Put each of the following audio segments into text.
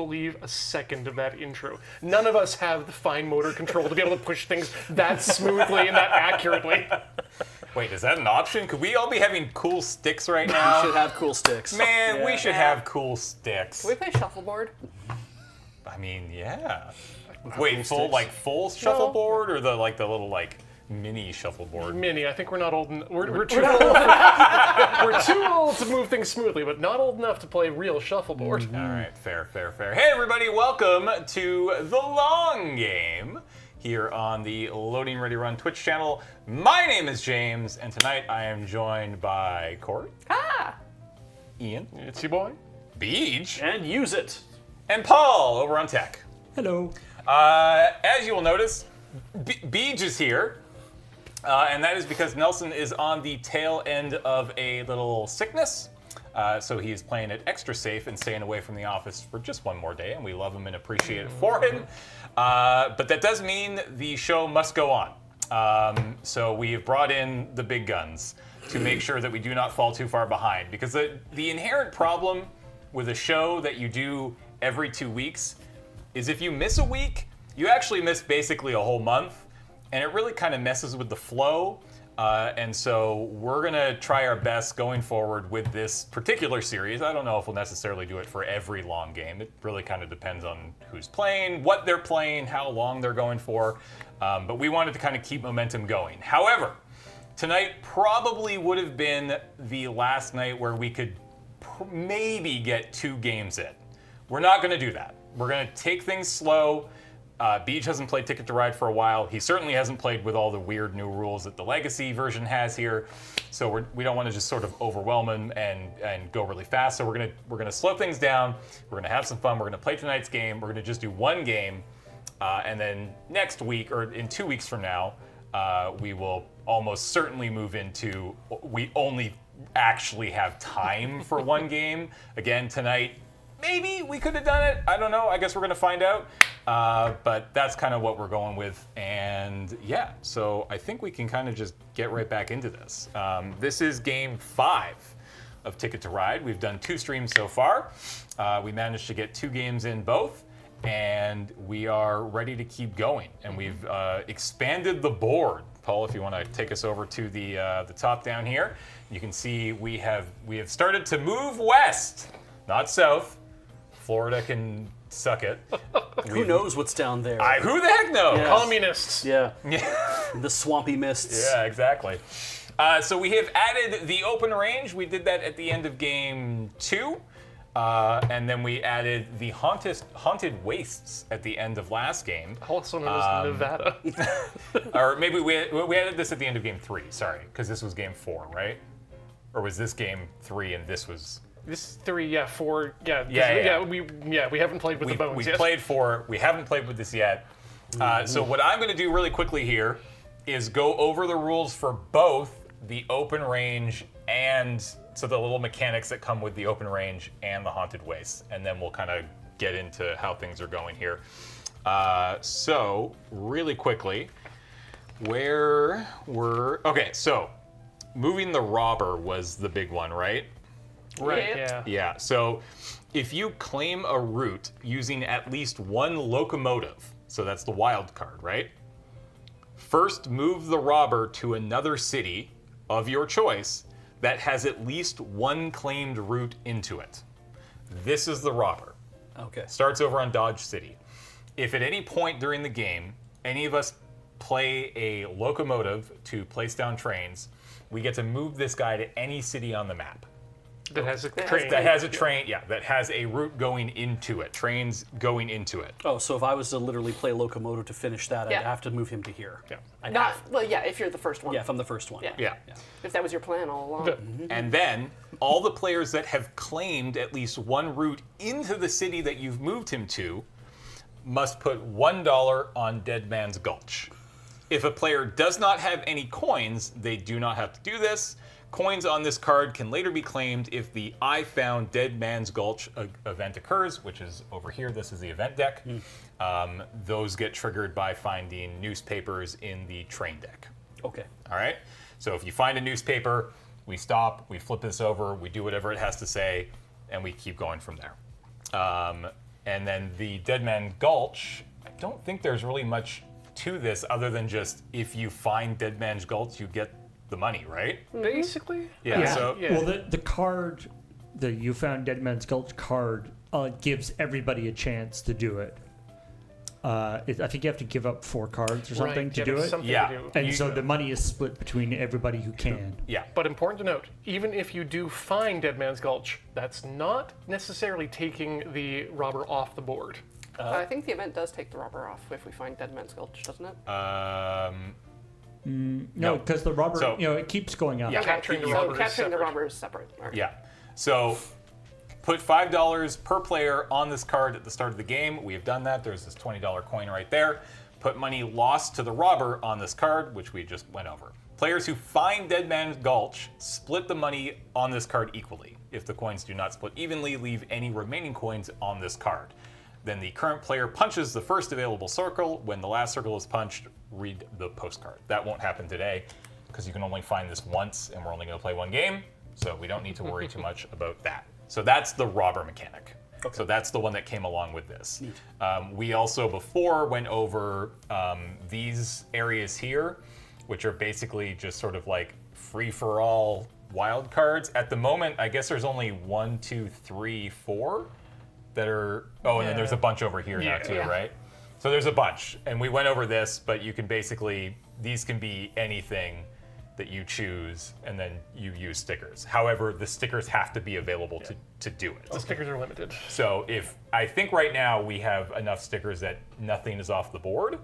believe a second of that intro. None of us have the fine motor control to be able to push things that smoothly and that accurately. Wait, is that an option? Could we all be having cool sticks right now? We should have cool sticks. Man, we should have cool sticks. Can we play shuffleboard? I mean, yeah. Wait, full shuffleboard or the little mini shuffleboard? Mini, I think we're not old enough. We're too old. We're too old to move things smoothly, but not old enough to play real shuffleboard. All right, fair. Hey, everybody, welcome to The Long Game here on the Loading Ready Run Twitch channel. My name is James, and tonight I am joined by Corey. Ian. It's your boy. Beej. And use it. And Paul over on tech. Hello. As you will notice, Beej is here. And that is because Nelson is on the tail end of a little sickness. So he is playing it extra safe and staying away from the office for just one more day, and we love him and appreciate it for him. But that does mean the show must go on. So we have brought in the big guns to make sure that we do not fall too far behind. Because the inherent problem with a show that you do every 2 weeks is if you miss a week, you actually miss basically a whole month. And it really kind of messes with the flow. And so we're going to try our best going forward with this particular series. I don't know if we'll necessarily do it for every long game. It really kind of depends on who's playing, what they're playing, how long they're going for. But we wanted to kind of keep momentum going. However, tonight probably would have been the last night where we could maybe get 2 games in. We're not going to do that. We're going to take things slow. Beej hasn't played Ticket to Ride for a while. He certainly hasn't played with all the weird new rules that the Legacy version has here. So we don't want to just sort of overwhelm him and go really fast. So we're gonna slow things down. We're gonna have some fun. We're gonna play tonight's game. We're gonna just do one game, and then next week or in 2 weeks from now, we will almost certainly move into we only actually have time for one game. Again, tonight. Maybe we could have done it. I don't know. I guess we're going to find out. But that's kind of what we're going with. And yeah, so I think we can kind of just get right back into this. This is game 5 of Ticket to Ride. We've done 2 streams so far. We managed to get 2 games in both. And we are ready to keep going. And we've expanded the board. Paul, if you want to take us over to the top down here, you can see we have started to move west, not south. Florida can suck it. Who knows what's down there? Who the heck knows? Yes. Communists. Yeah. The swampy mists. Yeah, exactly. So we have added the open range. We did that at the end of game 2. And then we added the haunted wastes at the end of last game. Also known as Nevada. Or maybe we added this at the end of game 3, sorry, because this was game 4, right? Or was this game 3 and this was... This is 3, 4, we haven't played with the bones We've yet. played 4, we haven't played with this yet. So what I'm going to do really quickly here is go over the rules for both the open range and so the little mechanics that come with the open range and the haunted wastes, and then we'll kind of get into how things are going here. So really quickly, okay, so moving the robber was the big one, right? Right, Yeah. Yeah, so if you claim a route using at least one locomotive, so that's the wild card, right? First, move the robber to another city of your choice that has at least one claimed route into it. This is the robber. Okay. Starts over on Dodge City. If at any point during the game, any of us play a locomotive to place down trains, we get to move this guy to any city on the map. That has a train. That has a train, that has a route going into it, trains going into it. Oh, so if I was to literally play locomotive to finish that, Yeah. I'd have to move him to here. Yeah. If you're the first one. Yeah, if I'm the first one. Yeah. Yeah. If that was your plan all along. And then all the players that have claimed at least one route into the city that you've moved him to must put $1 on Dead Man's Gulch. If a player does not have any coins, they do not have to do this. Coins on this card can later be claimed if the I Found Dead Man's Gulch event occurs, which is over here. This is the event deck. Those get triggered by finding newspapers in the train deck. Okay. All right? So if you find a newspaper, we stop, we flip this over, we do whatever it has to say, and we keep going from there. And then the Dead Man Gulch, I don't think there's really much to this other than just if you find Dead Man's Gulch, you get the money, right? Basically. Yeah. Yeah. So Yeah. Well, the card, the You Found Dead Man's Gulch card, gives everybody a chance to do it. I think you have to give up 4 cards or something Right, to yeah, do there's it. something Yeah. to do. And so the money is split between everybody who can. yeah. But important to note, even if you do find Dead Man's Gulch, that's not necessarily taking the robber off the board. I think the event does take the robber off if we find Dead Man's Gulch, doesn't it? No, because the robber, So- it keeps going up. Yeah. Capturing the So robber is capturing the separate. robber is separate. All right. Yeah. So put $5 per player on this card at the start of the game. We have done that. There's this $20 coin right there. Put money lost to the robber on this card, which we just went over. Players who find Dead Man's Gulch split the money on this card equally. If the coins do not split evenly, leave any remaining coins on this card. Then the current player punches the first available circle. When the last circle is punched, read the postcard. That won't happen today because you can only find this once and we're only going to play one game. So we don't need to worry too much about that. So that's the robber mechanic. So that's the one that came along with this. We also before went over these areas here, which are basically just sort of like free-for-all wild cards. At the moment, I guess there's only 1, 2, 3, 4 that are. Oh, and then there's a bunch over here now too, Yeah. right? So there's a bunch, and we went over this, but you can basically these can be anything that you choose, and then you use stickers. However, the stickers have to be available to do it. The stickers are limited. So if I think right now we have enough stickers that nothing is off the board,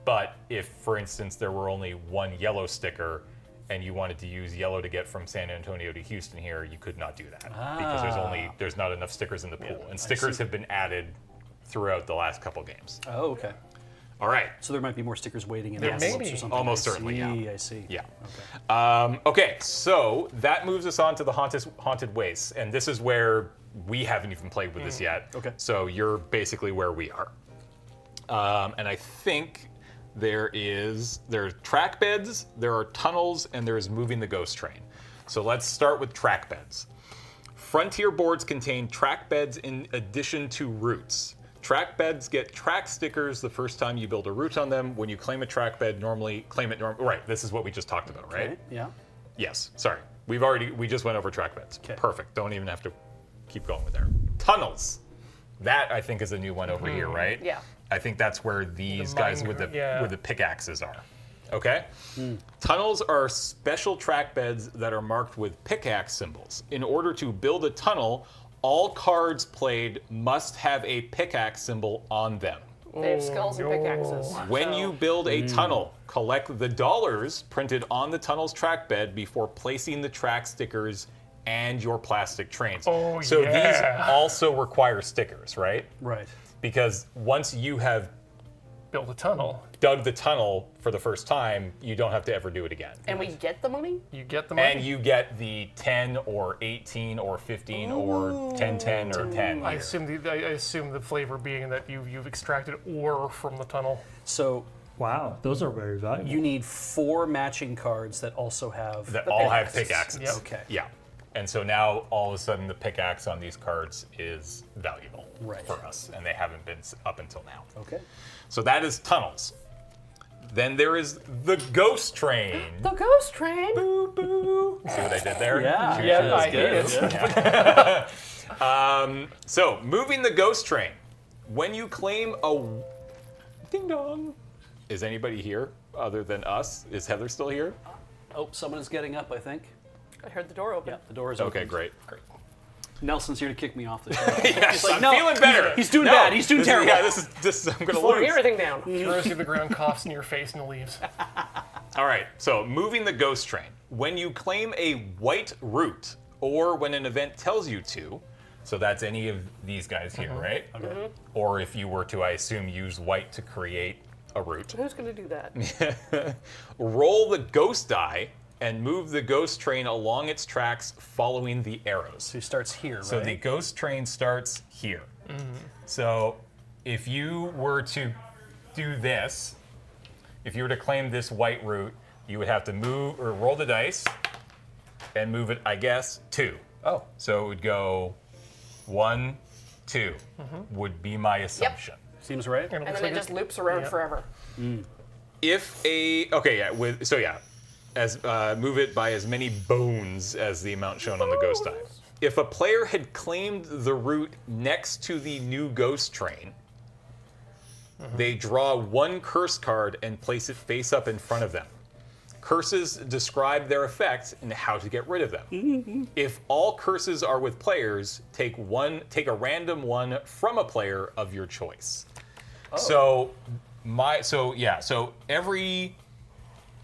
but if, for instance, there were only 1 yellow sticker and you wanted to use yellow to get from San Antonio to Houston here, you could not do that because there's not enough stickers in the pool, and stickers have been added throughout the last couple games. Oh, okay. All right. So there might be more stickers waiting in There the may envelopes be. or something. Almost certainly, yeah. I see. Yeah. Okay, so that moves us on to the haunted wastes, and this is where we haven't even played with this yet. Okay. So you're basically where we are, and I think there are track beds, there are tunnels, and there is moving the ghost train. So let's start with track beds. Frontier boards contain track beds in addition to routes. Track beds get track stickers the first time you build a route on them. When you claim a track bed, right, this is what we just talked about, right? Okay, yeah. Yes, sorry. We just went over track beds. Okay. Perfect. Don't even have to keep going with there. Tunnels. That I think is a new one over here, right? Yeah. I think that's where these guys with the pickaxes are. Okay? Tunnels are special track beds that are marked with pickaxe symbols. In order to build a tunnel, all cards played must have a pickaxe symbol on them. They have skulls and pickaxes. When so- you build a tunnel, collect the dollars printed on the tunnel's track bed before placing the track stickers and your plastic trains. Oh, so yeah. these also require stickers, right? Right. Because once you have Build a tunnel. dug the tunnel for the first time, you don't have to ever do it again. And we get the money? You get the money. And you get the 10 or 18 or 15 or 10, 10 or 10. I here. assume the flavor being that you've extracted ore from the tunnel. So Wow, those are very valuable. you need 4 matching cards that also have. That The all have pickaxes. pickaxes. Yep. Okay. Yeah. And so now all of a sudden the pickaxe on these cards is valuable Right. for us, and they haven't been up until now. Okay. So that is tunnels. Then there is the ghost train. The ghost train. Boo, boo. See what I did there? Yeah. Yeah, I that's hate good. it. So moving the ghost train. When you claim a ding dong. Is anybody here other than us? Is Heather still here? Oh, someone is getting up, I think. I heard the door open. Yeah, the door is open. Okay, great. Nelson's here to kick me off the show. Yes, like, I'm no, feeling better. he's doing bad, he's doing terrible. Yeah, this is I'm gonna Slowing lose. everything down. Throws you to the ground, coughs in your face, and leaves. All right, so moving the ghost train. When you claim a white route, or when an event tells you to, so that's any of these guys here, right? Okay. Or if you were to, I assume, use white to create a route. Who's going to do that? Roll the ghost die and move the ghost train along its tracks following the arrows. So he starts here, right? So the ghost train starts here. So if you were to do this, if you were to claim this white route, you would have to move or roll the dice and move it, I guess, 2. Oh. So it would go 1, 2 would be my assumption. Seems right. And it And looks then like it just loops around yeah. forever. If a as move it by as many bones as the amount shown on the ghost die. If a player had claimed the route next to the new ghost train, they draw 1 curse card and place it face up in front of them. Curses describe their effect and how to get rid of them. If all curses are with players, take a random one from a player of your choice. So every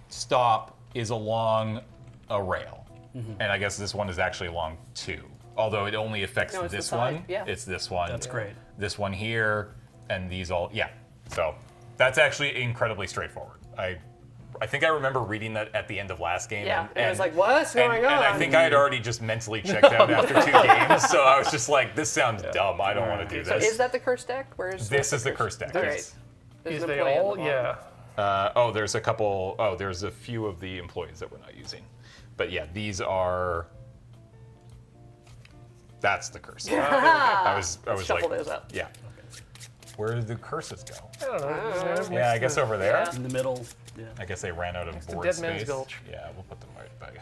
stop is along a rail. And I guess this one is actually along 2. Although it only affects No, it's the this side, one. yeah. It's this one. That's great. This one here, and these all, yeah. So that's actually incredibly straightforward. I think I remember reading that at the end of last game. Yeah, and I was like, what's going on? And I think I had already just mentally checked out after 2 games, so I was just like, this sounds dumb. I don't want to do So this. is that the curse deck? Where's This is the curse deck. All yes. right. There's Is an they employee on all? the bottom. Yeah. There's a couple. Oh, there's a few of the employees that we're not using. But yeah, these are. That's the curse. I was Shuffle like, those up. yeah. Where did the curses go? I don't know. Yeah, I guess over there. Yeah. In the middle. Yeah. I guess they ran out of board Dead space. Man's Gulch. Yeah, we'll put them right back.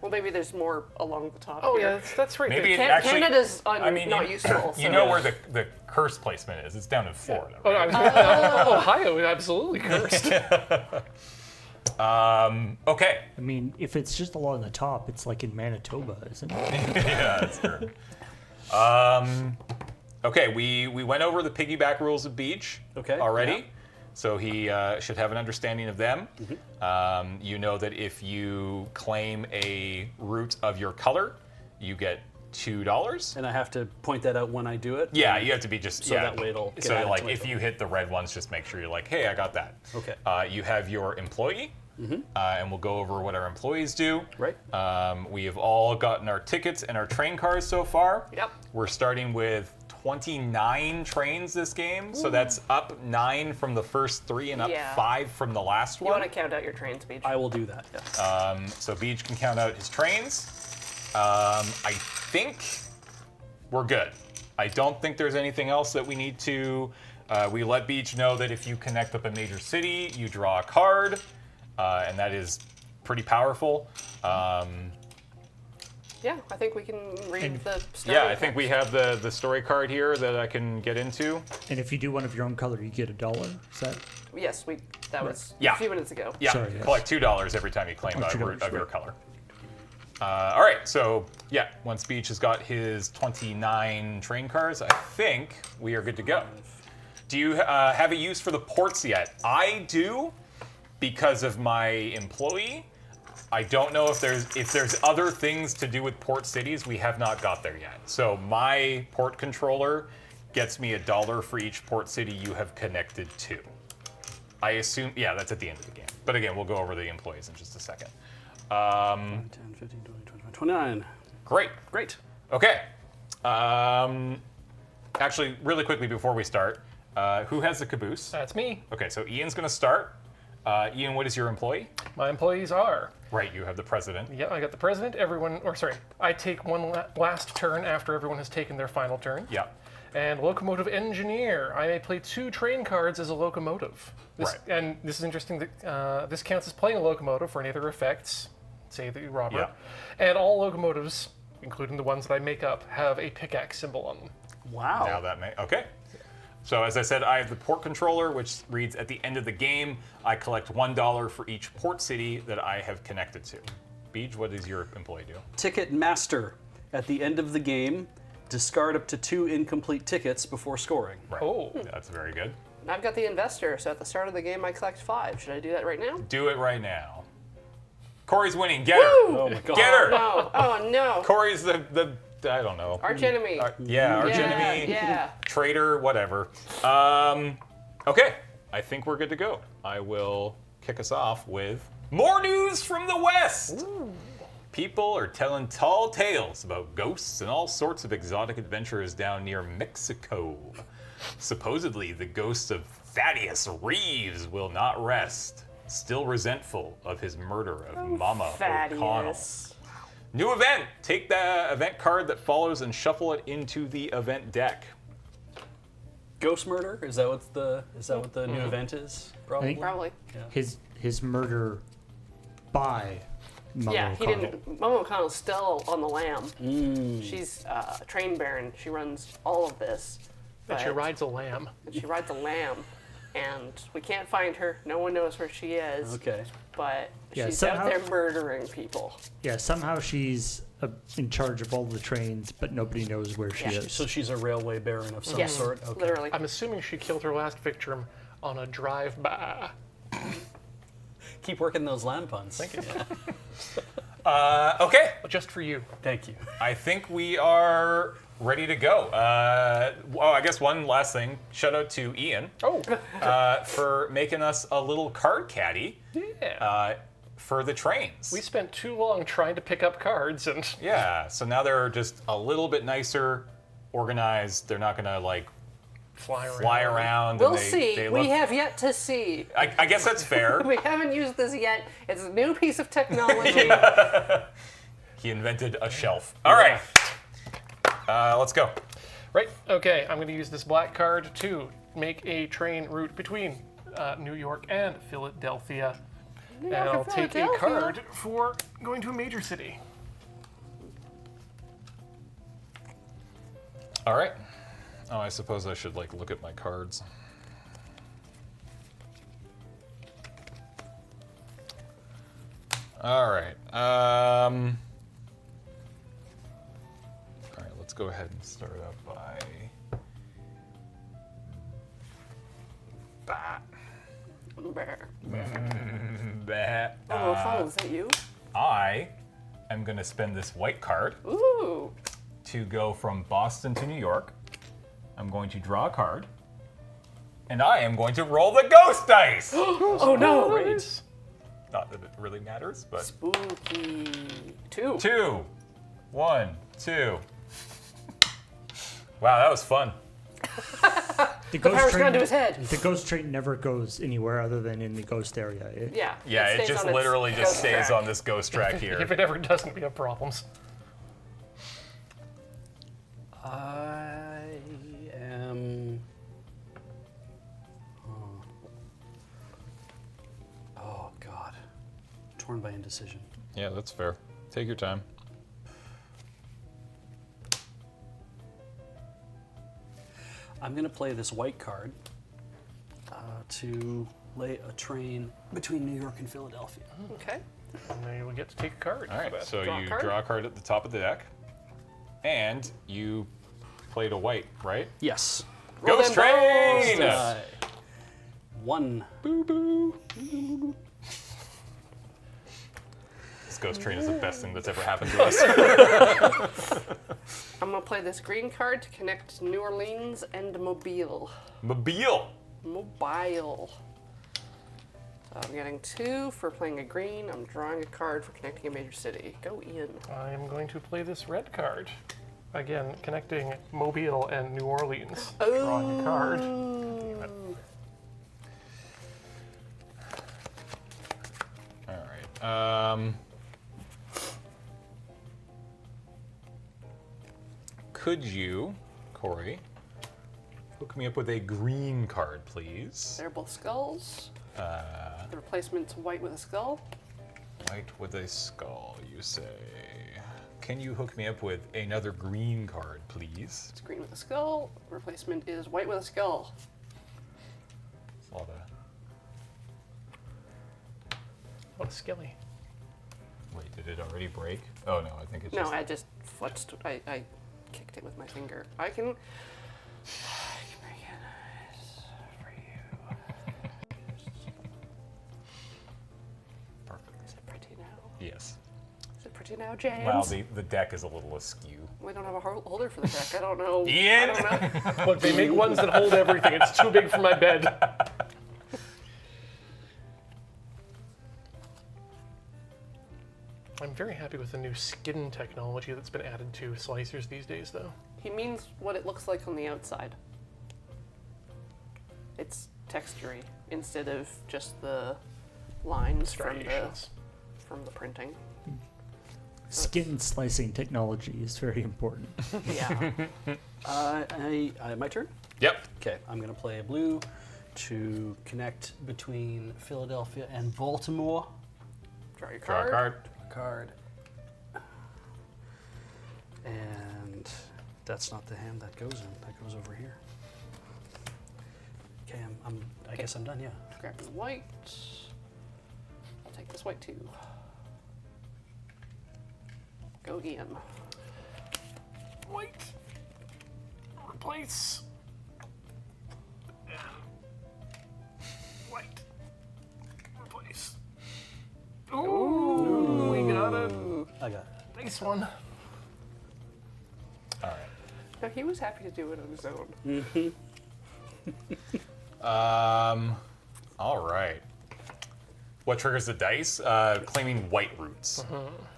Well, maybe there's more along the top. Oh here. yeah, that's right. Maybe there. it actually. Canada's not you, useful. You so- know where the curse placement is? It's down in Florida. Oh, Right? Ohio is absolutely cursed. Okay. I mean, if it's just along the top, it's like in Manitoba, isn't it? Yeah, that's true. Okay, we went over the piggyback rules of Beach already. yeah. So he should have an understanding of them. You know that if you claim a route of your color, you get $2. And I have to point that out when I do it? Yeah, you have to be just So that way it'll get So added like to my if you hit the red ones, just make sure you're like, hey, I got that. Okay. You have your employee, and we'll go over what our employees do. Right. We have all gotten our tickets and our train cars so far. Yep. We're starting with 29 trains this game, so that's up 9 from the first 3 and up Yeah. 5 from the last You one. want to count out your train speech. I will do that, yes. So Beach can count out his trains. I think we're good. I don't think there's anything else that we need to. We let Beach know that if you connect up a major city, you draw a card, and that is pretty powerful. Yeah, I think we can read the story. Yeah, I think we have the story card here that I can get into. And if you do one of your own color, you get $1. Is that? Yes, that was Yeah. a few minutes ago. Yeah, Sorry, yes. collect $2 every time you claim a $2, route of your right. color. All right, so yeah, once Beach has got his 29 train cars, I think we are good to go. Do you have a use for the ports yet? I do, because of my employee. I don't know if there's other things to do with port cities. We have not got there yet. So my port controller gets me $1 for each port city you have connected to. I assume, yeah, that's at the end of the game. But again, we'll go over the employees in just a second. 10, 15, 20, 21, 29. Great. Great. Okay. Actually, really quickly before we start, who has the caboose? That's me. Okay, so Ian's going to start. Ian, what is your employee? My employees are. Right, you have the president. Yeah, I got the president. I take one last turn after everyone has taken their final turn. Yeah. And locomotive engineer. I may play 2 train cards as a locomotive. Right. And this is interesting. That this counts as playing a locomotive for any other effects, say the robber. Yeah. And all locomotives, including the ones that I make up, have a pickaxe symbol on them. Wow. Now that may okay. So as I said, I have the port controller, which reads at the end of the game, I collect $1 for each port city that I have connected to. Beej, what does your employee do? Ticket master. At the end of the game, discard up to 2 incomplete tickets before scoring. Right. Oh. That's very good. I've got the investor, so at the start of the game I collect 5. Should I do that right now? Do it right now. Corey's winning. Get her. Oh my god. Get her. No. Oh no. Corey's the I don't know. Arch enemy. Arch yeah, enemy. yeah. Traitor, whatever. Okay, I think we're good to go. I will kick us off with more news from the West. Ooh. People are telling tall tales about ghosts and all sorts of exotic adventures down near Mexico. Supposedly, the ghost of Thaddeus Reeves will not rest, still resentful of his murder of Mama O'Connell. Thaddeus. New event! Take the event card that follows and shuffle it into the event deck. Ghost murder? Is that what the new event is? Probably. Probably. His murder by Momo Yeah, he O'Connell. didn't. Momo O'Connell's still on the lam. She's a train baron. She runs all of this. And she but- rides a lamb. And she rides a lamb. And we can't find her. No one knows where she is. Okay. But Yeah, she's somehow- out there murdering people. Yeah, somehow she's in charge of all the trains, but nobody knows where she Yeah. is. So she's a railway baron of some Yes, sort. Okay. literally. I'm assuming she killed her last victim on a drive-by. Keep working those lamb puns. Thank you. Okay, Just for you. Thank you. I think we are ready to go. I guess one last thing. Shout out to Ian Oh, for making us a little card caddy yeah. for the trains. We spent too long trying to pick up cards, and Yeah, so now they're just a little bit nicer, organized. They're not gonna like fly around. We'll and they, see. They We look, have yet to see. I guess that's fair. We haven't used this yet. It's a new piece of technology. He invented a shelf. All right, let's go. Right, okay, I'm going to use this black card to make a train route between New York and Philadelphia. And York and I'll take a Philadelphia? card for going to a major city. All right. Oh, I suppose I should like look at my cards. All right. All right. Let's go ahead and start out by bat. Bat. Oh, O'Connell, is that you? I am going to spend this white card Ooh. to go from Boston to New York. I'm going to draw a card, and I am going to roll the ghost dice. Oh no. Great. Not that it really matters, but Spooky. 2. 2, 1, 2. Wow, that was fun. The Power's gone to his head. The ghost train never goes anywhere other than in the ghost area. Yeah. Yeah, it stays just on its literally just ghost stays track. on this ghost track here. If it ever doesn't, we have problems. I am. Oh God. Torn by indecision. Yeah, that's fair. Take your time. I'm gonna play this white card to lay a train between New York and Philadelphia. Okay. And then you will get to take a card. All right, so Draw a you card? draw a card at the top of the deck, and you played a white, right? Yes. Roll Ghost them train! Uh, 1. Boo boo. This ghost train is the best thing that's ever happened to us. I'm gonna play this green card to connect New Orleans and Mobile. Mobile. Mobile. So I'm getting 2 for playing a green. I'm drawing a card for connecting a major city. Go Ian. I am going to play this red card. Again, connecting Mobile and New Orleans. Drawing a card. All right. Could you, Corey, hook me up with a green card, please? They're both skulls. The replacement's white with a skull. White with a skull, you say. Can you hook me up with another green card, please? It's green with a skull. Replacement is white with a skull. It's a lot of... What a skilly. Wait, did it already break? Oh no, I think it's No, just... I just flexed. I kicked it with my finger. I can make it nice for you. Perfect. Is it pretty now? Yes. Is it pretty now, James? Well, the deck is a little askew. We don't have a holder for the deck. I don't know. Ian! I don't know. Look, they make ones that hold everything. It's too big for my bed. I'm very happy with the new skin technology that's been added to slicers these days, though. He means what it looks like on the outside. It's textury instead of just the lines Striations. from the printing. Skin slicing technology is very important. Yeah. My turn? Yep. Okay, I'm going to play a blue to connect between Philadelphia and Baltimore. Draw your Draw card. a card. Card. And that's not the hand that goes in. That goes over here. Okay, I guess I'm done, yeah. Grab the white. I'll take this white too. Go Ian. White. Replace. And white. Replace. Ooh, we got it. I got it. Nice one. All right. No, he was happy to do it on his own. All right. What triggers the dice? Claiming white roots.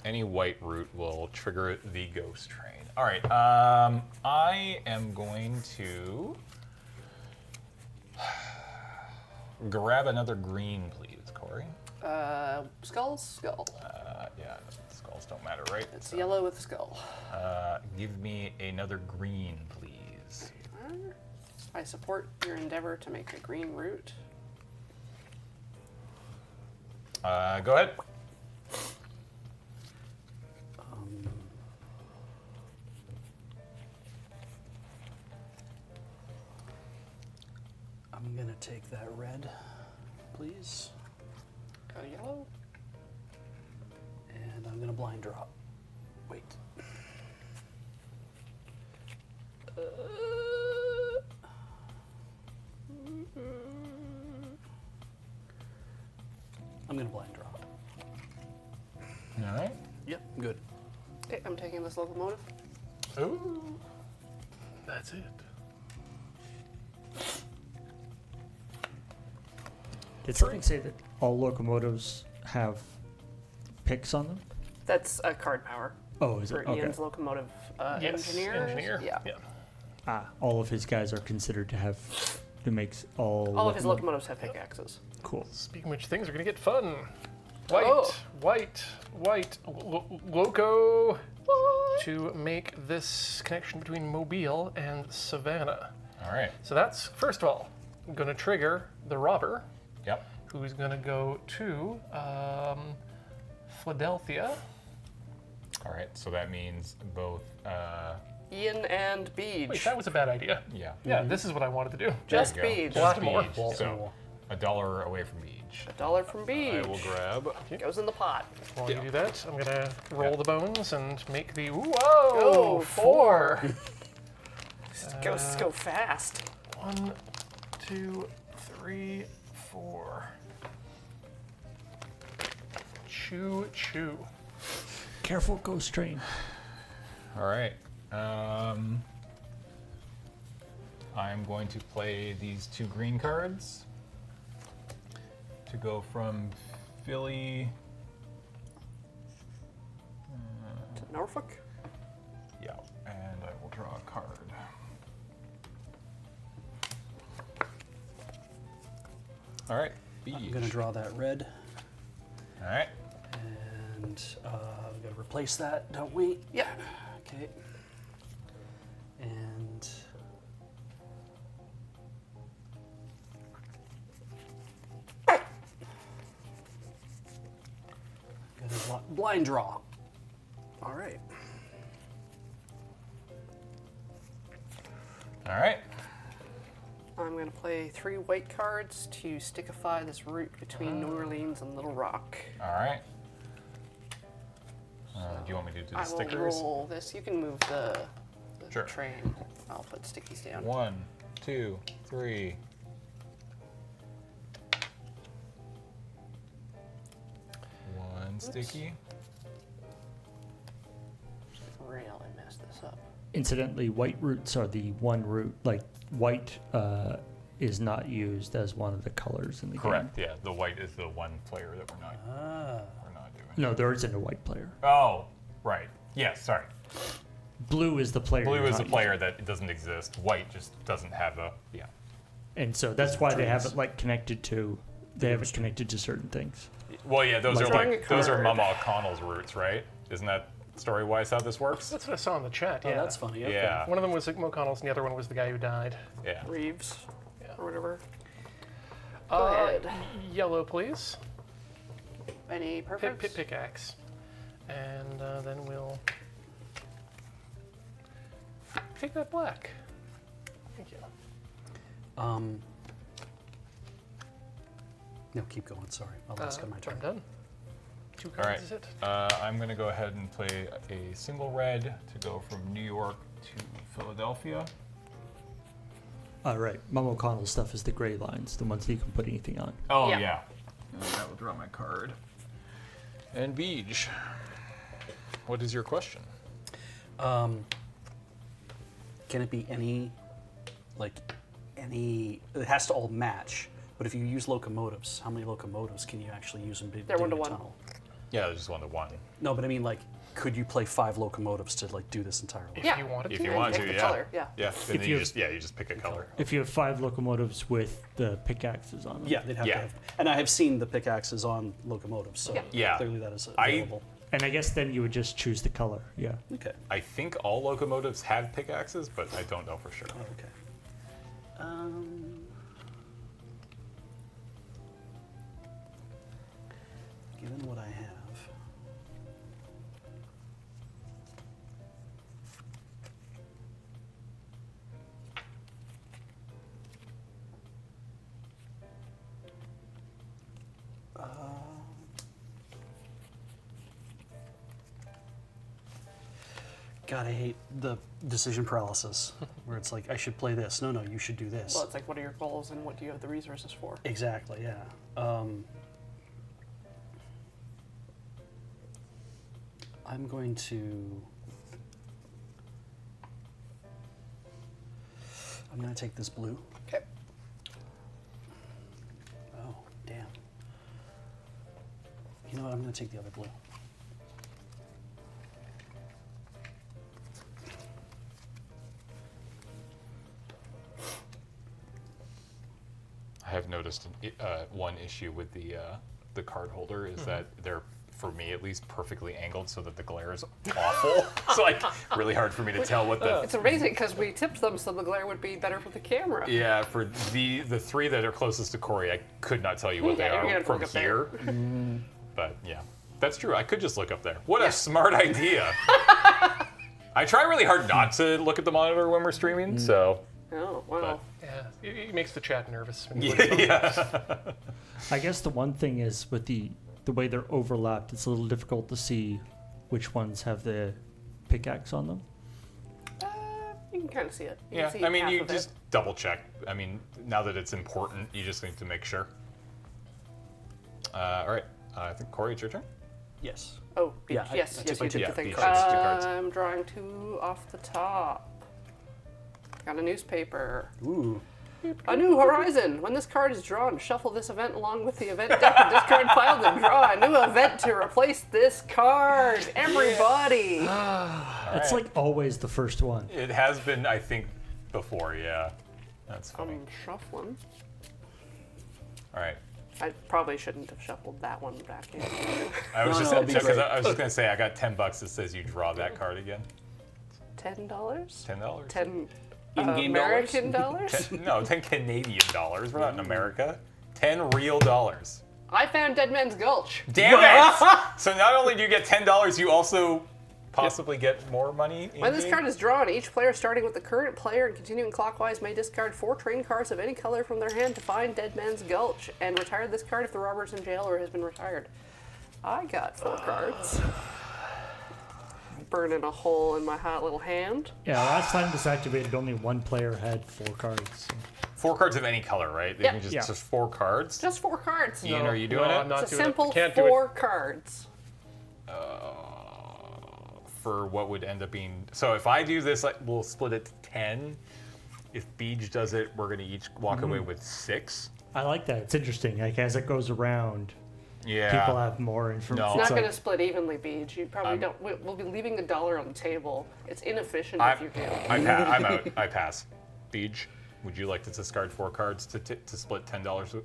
Any white root will trigger the ghost train. All right. I am going to grab another green, please, Corey. Skull. Yeah, skulls don't matter, right? It's yellow with skull. Give me another green, please. I support your endeavor to make a green root. Go ahead. I'm going to take that red, please. Go yellow. And I'm going to blind draw. Wait. I'm going to blind draw. All right. Yep, good. Okay, I'm taking this locomotive. Ooh. That's it. Did something say that all locomotives have picks on them? That's a card power Oh, is for it? Okay. Ian's locomotive Yes, engineer. Yeah. Ah, all of his guys are considered to have to make all. All of his locomotives have pickaxes. Cool. Speaking of which, things are gonna get fun. White, Oh. white, loco. To make this connection between Mobile and Savannah. All right. So that's, first of all, going to trigger the robber, Yep. who is going to go to Philadelphia. All right. So that means both. Ian and Beej. Wait, that was a bad idea. Yeah. Yeah, this is what I wanted to do. Just There you Beej. go. Baltimore. Beej. So $1 away from Beej. $1 from Beej. I will grab. Goes in the pot. While you Yeah. do that, I'm going to roll Yeah. the bones and make the, whoa, Oh, 4. Ghosts go fast. 1, 2, 3, 4. Choo choo. Careful, ghost train. All right. I'm going to play these 2 green cards to go from Philly. To Norfolk. Yeah, and I will draw a card. All right. I'm going to draw that red. All right. And we've got to replace that, don't we? Yeah. Okay. And gonna blind draw. All right. All right. I'm going to play 3 white cards to stickify this route between New Orleans and Little Rock. All right. Do you want me to do the I will stickers? roll this. You can move the Sure. train. I'll put stickies down. 1, 2, 3. One sticky. Really messed this up. Incidentally, white roots are the one root. Like white is not used as one of the colors in the Correct. game. Yeah, the white is the one player that we're not doing. No, there isn't a white player. Oh, right. Yes. Sorry. Blue is the player. Blue you're is the not player that doesn't exist. White just doesn't have a. Yeah. using. And so that's why they have Trees. it like connected to. They have it connected to certain things. Well, yeah, those Like are drawing like a those are card. Mama O'Connell's roots, right? Isn't that story-wise how this works. That's what I saw in the chat. Oh, Yeah, that's funny. Okay. Yeah. One of them was McConnell's, and the other one was the guy who died. Yeah. Reeves or whatever. Uh, ahead. Yellow, please. Any preference? Pickaxe, and then we'll take that black. Thank you. No, keep going. Sorry, I'll ask on my turn. I'm done. 2 All cards right. is it? I'm going to go ahead and play a single red to go from New York to Philadelphia. All right. Mom O'Connell stuff is the gray lines, the ones that you can put anything on. Oh, Yeah. yeah. And I will draw my card. And Beej, what is your question? Can it be any, it has to all match. But if you use locomotives, how many locomotives can you actually use in They're digging a 1-to-1. tunnel? Yeah, there's just 1-to-1. No, but I mean, could you play 5 locomotives to do this entirely? Yeah. You wanted If to? you want pick to, the yeah. color, yeah. Yeah, and then you- you just pick a color. If you have 5 locomotives with the pickaxes on them. Yeah, they'd have Yeah. to have. And I have seen the pickaxes on locomotives, so Yeah. clearly that is I- available. And I guess then you would just choose the color. Yeah. Okay. I think all locomotives have pickaxes, but I don't know for sure. Oh, okay. Given what I have. God, I hate the decision paralysis, where it's like, I should play this. No, you should do this. Well, it's like, what are your goals and what do you have the resources for? Exactly, yeah. I'm going to take this blue. Okay. Oh, damn. You know what? I'm going to take the other blue. I have noticed one issue with the card holder is that they're, for me at least, perfectly angled so that the glare is awful. It's like really hard for me to tell what the. It's amazing because we tipped them so the glare would be better for the camera. Yeah, for the 3 that are closest to Corey, I could not tell you what they Yeah, you're are gonna from look up there. here. But yeah, that's true. I could just look up there. What a smart idea. I try really hard not to look at the monitor when we're streaming, so. Oh, wow. Yeah, it makes the chat nervous. When you look at them. Yeah. I guess the one thing is with the way they're overlapped, it's a little difficult to see which ones have the pickaxe on them. You can kind of see it. You Yeah, can see I mean, half you of just double check. I mean, now that it's important, you just need to make sure. All right, I think Corey, it's your turn. Yes. it. Oh, Beach. Yeah, I yes, took yes, my you two. did Yeah, the thing. Beach takes 2 cards. I'm drawing 2 off the top. Got a newspaper. Ooh. A new horizon. When this card is drawn, shuffle this event along with the event deck and discard pile to draw a new event to replace this card. Everybody. It's like always the first one. It has been, I think, before, yeah. That's funny. I'm shuffling. All right. I probably shouldn't have shuffled that one back in. I was No, just no, it'll be because great. I was just gonna say I got $10 that says you draw that card again. $10? $10. 10 In-game American dollars? No, 10 Canadian dollars. We're not in America. 10 real dollars. I found Dead Man's Gulch. Damn it! So not only do you get $10, you also possibly get more money. When this in-game? card is drawn, each player starting with the current player and continuing clockwise may discard 4 train cards of any color from their hand to find Dead Man's Gulch and retire this card if the robber is in jail or has been retired. I got 4 cards. Burning a hole in my hot little hand. Yeah, last time this activated, only one player had 4 cards. So. 4 cards of any color, right? They Yep. can just, Yeah. just 4 cards. Just 4 cards. Ian, are you doing no, it? I'm not It's a doing simple it. Can't do 4 it. cards. For what would end up being. So if I do this, like, we'll split it to 10. If Beej does it, we're gonna each walk away with 6. I like that. It's interesting. Like as it goes around, Yeah. people have more information. No. It's not like, going to split evenly, Beej. You probably don't. We'll be leaving $1 on the table. It's inefficient if you do. I'm out. I pass. Beej, would you like to discard 4 cards to split $10 with,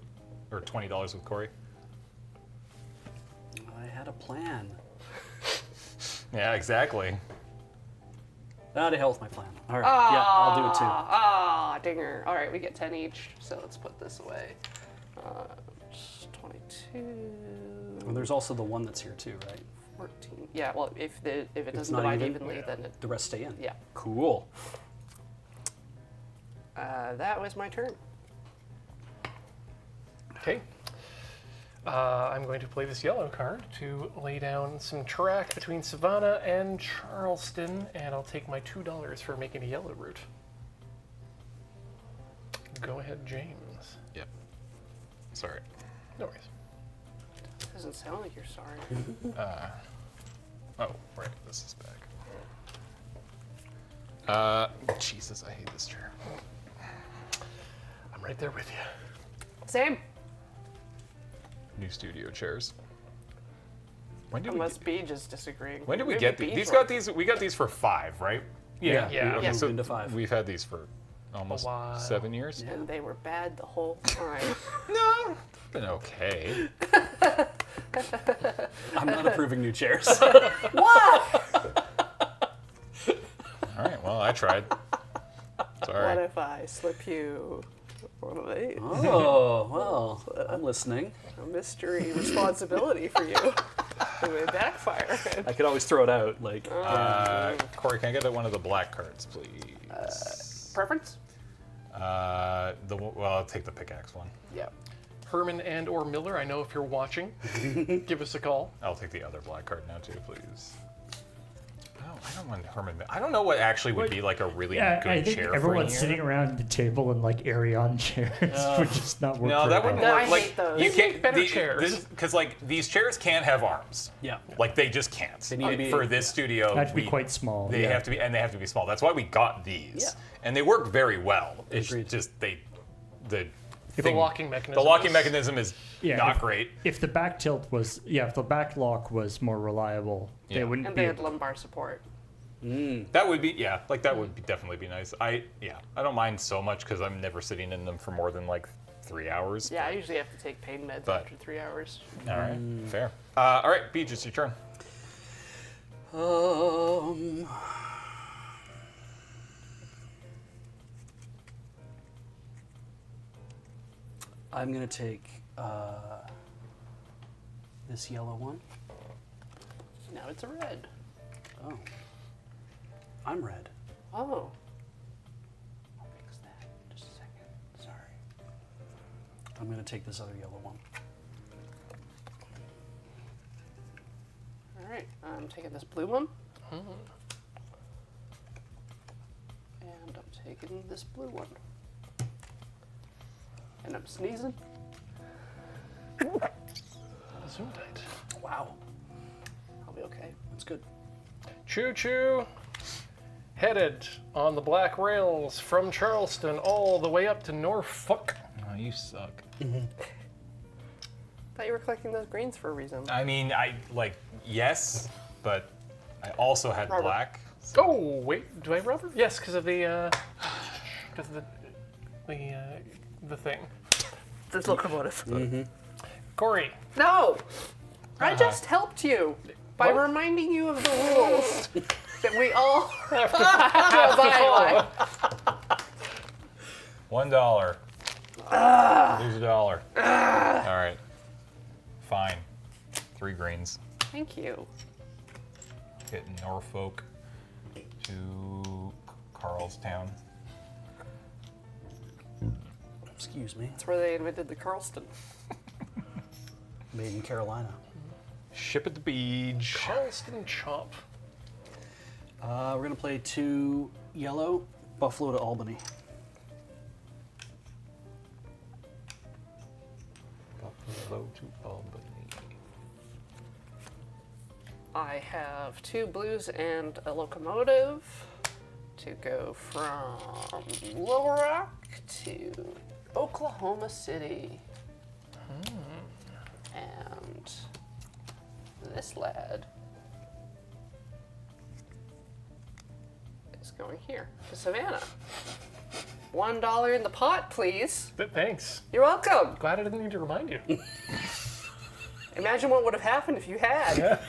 or $20 with Corey? I had a plan. Yeah, exactly. To hell with my plan. All right. Yeah, I'll do it too. Dinger. All right, we get 10 each, so let's put this away. 22. Well, there's also the one that's here too, right? 14. Yeah, well, if it doesn't not divide even? evenly, then it. The rest stay in. Yeah. Cool. That was my turn. Okay. I'm going to play this yellow card to lay down some track between Savannah and Charleston, and I'll take my $2 for making a yellow route. Go ahead, James. Yep. Sorry. No worries. Doesn't sound like you're sorry. Oh, right. This is back. Jesus, I hate this chair. I'm right there with you. Same. New studio chairs. When did Unless Beej is disagreeing. When did we Maybe get Beej these? liked We got these for 5, right? Yeah. We Okay, so moved into 5. we've had these for almost while. 7 years. And they were bad the whole time. No, it's been okay. I'm not approving new chairs. What? All right. Well, I tried. What Sorry. if I slip you one of these? Oh, well, I'm listening. A mystery responsibility for you. It may backfire. I could always throw it out, like, Corey, can I get one of the black cards, please? Preference? Well, I'll take the pickaxe one. Yeah. Herman and or Miller, I know if you're watching, give us a call. I'll take the other black card now too, please. No, I don't want Herman. I don't know what actually would be like a really Yeah, good I think chair everyone's for sitting here. around the table in like Arion chairs, which is not work. No, very that wouldn't well. No, work. I like, hate those. You They can't make better chairs. because like these chairs can't have arms. yeah. Like they just can't. They need to be- for this studio. They have to be quite small, They yeah. have to be, and they have to be small. That's why we got these. Yeah. And they work very well. It's Agreed. just the locking mechanism The locking is- mechanism is Yeah, not if- great. If the back tilt was, if the back lock was more reliable, Yeah. they wouldn't And be. they had lumbar support. That would be that would be definitely be nice. I don't mind so much because I'm never sitting in them for more than like 3 hours. Yeah, I usually have to take pain meds But- after 3 hours. All right, fair. All right, Beej, it's your turn. I'm going to take this yellow one. Now it's a red. Oh. I'm red. Oh. I'll fix that in just a second. Sorry. I'm going to take this other yellow one. All right, I'm taking this blue one. And I'm taking this blue one. And I'm sneezing. Gesundheit. Wow. I'll be okay. That's good. Choo choo. Headed on the black rails from Charleston all the way up to Norfolk. Oh, you suck. Thought you were collecting those greens for a reason. I mean, yes, but I also had Robert. black. Oh wait, do I have rubber? Yes, because of the thing. This locomotive. Corey, No! I just helped you by reminding you of the rules that we all have to abide by. $1. Lose $1. All right. Fine. 3 greens. Thank you. Hit Norfolk to Carlstown. Excuse me. That's where they invented the Charleston. Made in Carolina. Ship at the beach. Charleston chop. We're going to play 2 yellow, Buffalo to Albany. Buffalo to Albany. I have 2 blues and a locomotive to go from Little Rock to Oklahoma City. And this lad is going here to Savannah. $1 in the pot, please. Thanks. You're welcome. Glad I didn't need to remind you. Imagine what would have happened if you had.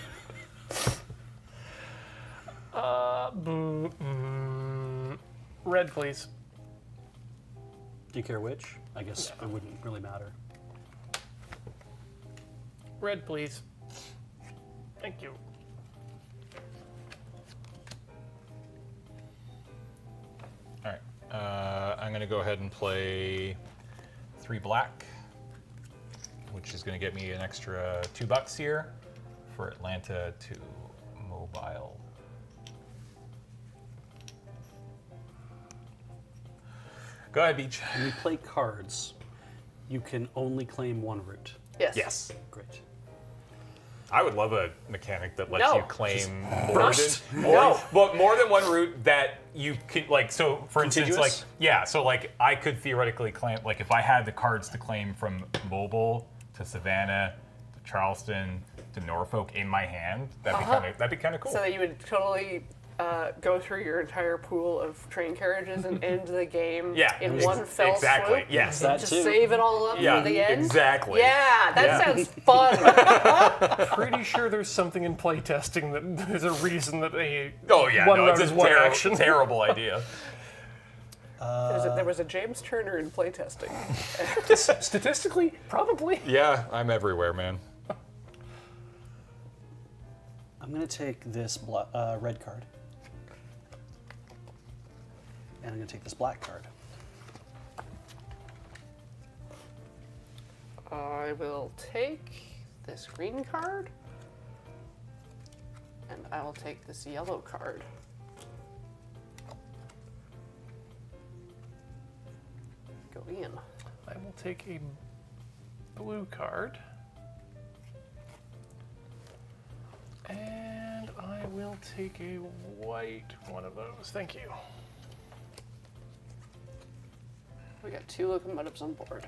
Red, please. Do you care which? I guess it wouldn't really matter. Red, please. Thank you. All right. I'm going to go ahead and play 3 black, which is going to get me an extra $2 here for Atlanta to mobile. Go ahead, Beach. When you play cards, you can only claim 1 route. Yes. Yes. Great. I would love a mechanic that lets No. you claim burst. more than 1 route that you could, like, so for instance, like, Contiguous? yeah, so like I could theoretically claim, like if I had the cards to claim from Mobile to Savannah to Charleston to Norfolk in my hand, that'd be kind of cool. So that you would totally go through your entire pool of train carriages and end the game Yeah, in one fell exactly. swoop. Yes, That Just too. save it all up yeah, for the end. exactly. Yeah, that Yeah. sounds fun. Pretty sure there's something in playtesting that there's a reason that a Oh yeah, one no, round it's is a one action. terrible idea. There was a James Turner in playtesting. Statistically, probably. Yeah, I'm everywhere, man. I'm going to take this red card. And I'm going to take this black card. I will take this green card. And I will take this yellow card. Go in. I will take a blue card. And I will take a white one of those. Thank you. We got 2 locomotives on board.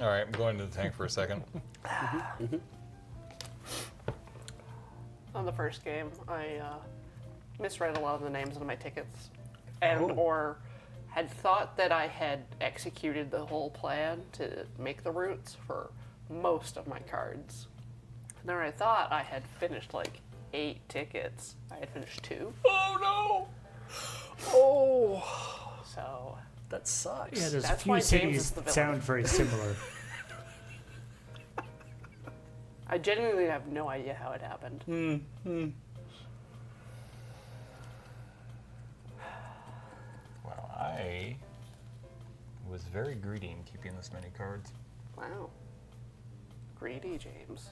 All right, I'm going to the tank for a second. On the first game, I misread a lot of the names of my tickets, and or had thought that I had executed the whole plan to make the routes for most of my cards. And then I thought I had finished like 8 tickets. I had finished 2. Oh Oh, So that sucks. Yeah, there's a That's few why James cities is the that villain. sound very similar. I genuinely have no idea how it happened. no! Wow, I was very greedy in keeping this many cards. Wow. Greedy James.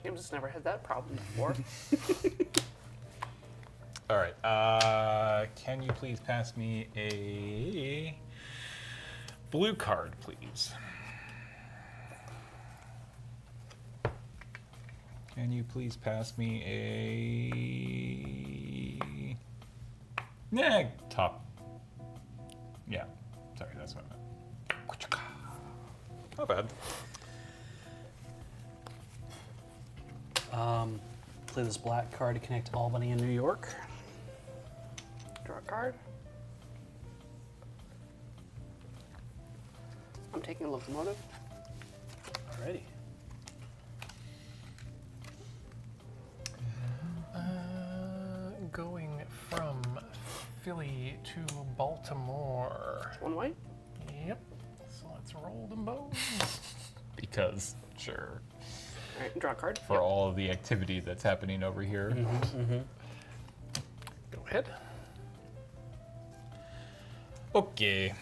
James has never had that problem before. All right, can you please pass me a blue card, please? Can you please pass me a top? Yeah, sorry, that's what I meant. Not bad. Play this black card to connect Albany and New York. Draw a card. I'm taking a locomotive. Alrighty. Going from Philly to Baltimore. One way. Yep. So let's roll them both. Because, sure, All right, draw a card. for all of the activity that's happening over here. Go ahead. Okay.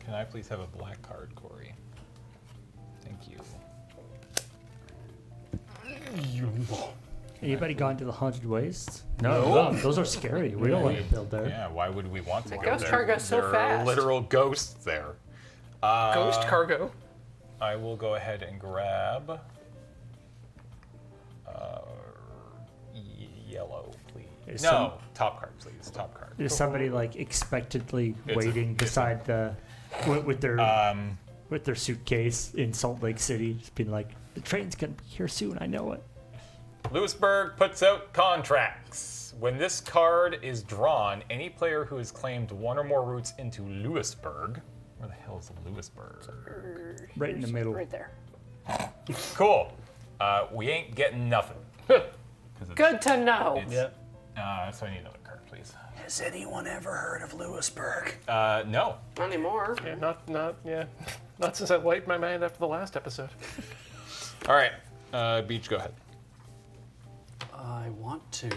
Can I please have a black card, Corey? Thank you. Anybody gone to the Haunted Wastes? No, those are scary. We don't want to build there. Yeah, why would we want to go ghost there? car goes so There are fast. literal ghosts there. Ghost cargo. I will go ahead and grab yellow, please. No, top card, please. Top card. Is somebody like expectantly It's a- waiting it's a- beside with their suitcase in Salt Lake City, just being like, the train's gonna be here soon. I know it. Lewisburg puts out contracts. When this card is drawn, any player who has claimed one or more routes into Lewisburg. Where the hell is Lewisburg? Right in the middle. Right there. Cool. We ain't getting nothing. 'Cause it's- Good to know. it's- so I need another card, please. Has anyone ever heard of Lewisburg? No. Not anymore. Yeah, not since I wiped my mind after the last episode. All right. Beach, go ahead. I want to.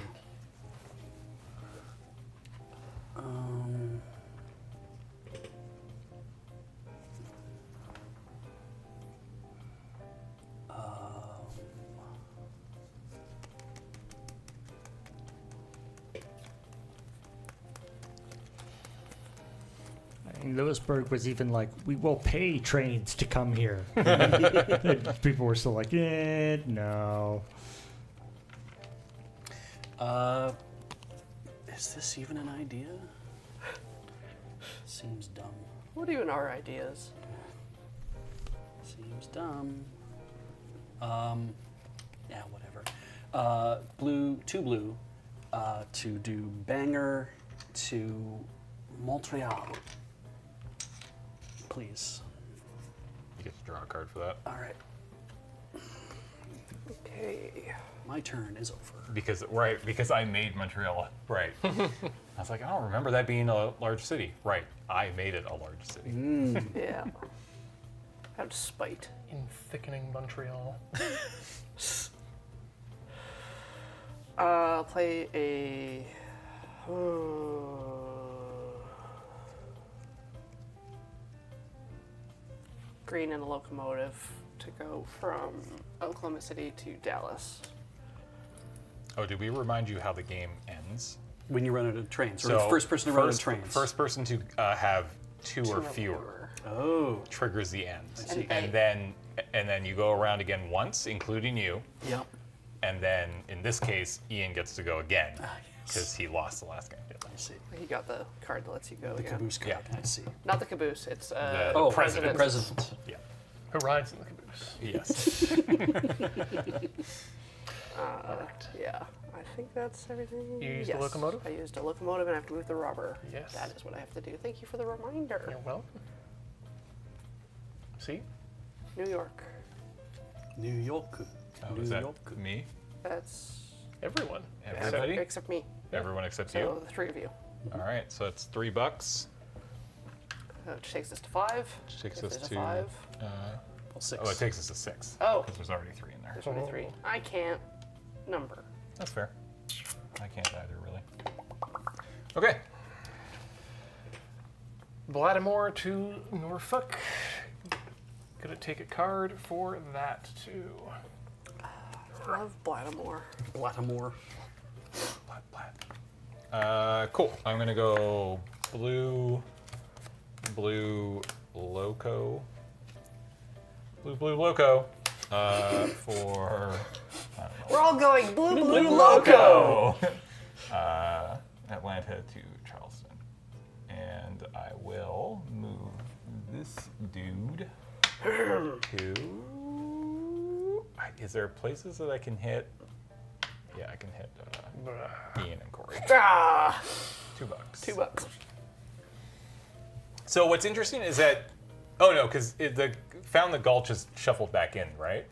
And Lewisburg was even like, we will pay trains to come here. People were still like, no. Is this even an idea? Seems dumb. What even are ideas? Seems dumb. Yeah, whatever. Blue to do Bangor to Montreal. Please. You get to draw a card for that. All right. Okay. My turn is over. Because I made Montreal. Right. I was like, I don't remember that being a large city. Right. I made it a large city. Yeah. Out of spite. In thickening Montreal. I'll play a. Green and a locomotive to go from Oklahoma City to Dallas. Oh, did we remind you how the game ends? When you run out of trains, or the first person to run out of trains. First person to have two or fewer Oh. triggers the end. see. And then you go around again once, including you. Yep. And then in this case, Ian gets to go again Yes. because he lost the last game. I see. He got the card that lets you go The again. caboose card. Yeah. I see. Not the caboose, it's The Oh, president. The president. Yeah. Who rides in the caboose? Yes. Yeah, I think that's everything. You used the locomotive? I used a locomotive and I have to move the rubber. Yes. That is what I have to do. Thank you for the reminder. You're welcome. See? New York. New York. Oh, New is that York. me? That's Everyone. Everybody? except me. Everyone except So you? the three of you. All right, so it's $3. Which takes us to 5. Which takes If us there's a to 5. Well, 6. Oh, it takes us to 6. Oh. Because there's already 3 in there. There's only 3. I can't number. That's fair. I can't either, really. Okay. Baltimore to Norfolk. Gonna take a card for that too. Love Baltimore. Baltimore. Cool. I'm gonna go blue, loco. Blue, loco. For We're all going blue loco. Atlanta to Charleston, and I will move this dude to. Is there places that I can hit? Yeah, I can hit Ian and Corey. Ah, $2. $2. So what's interesting is that, oh no, because the Found the Gulch is shuffled back in, right?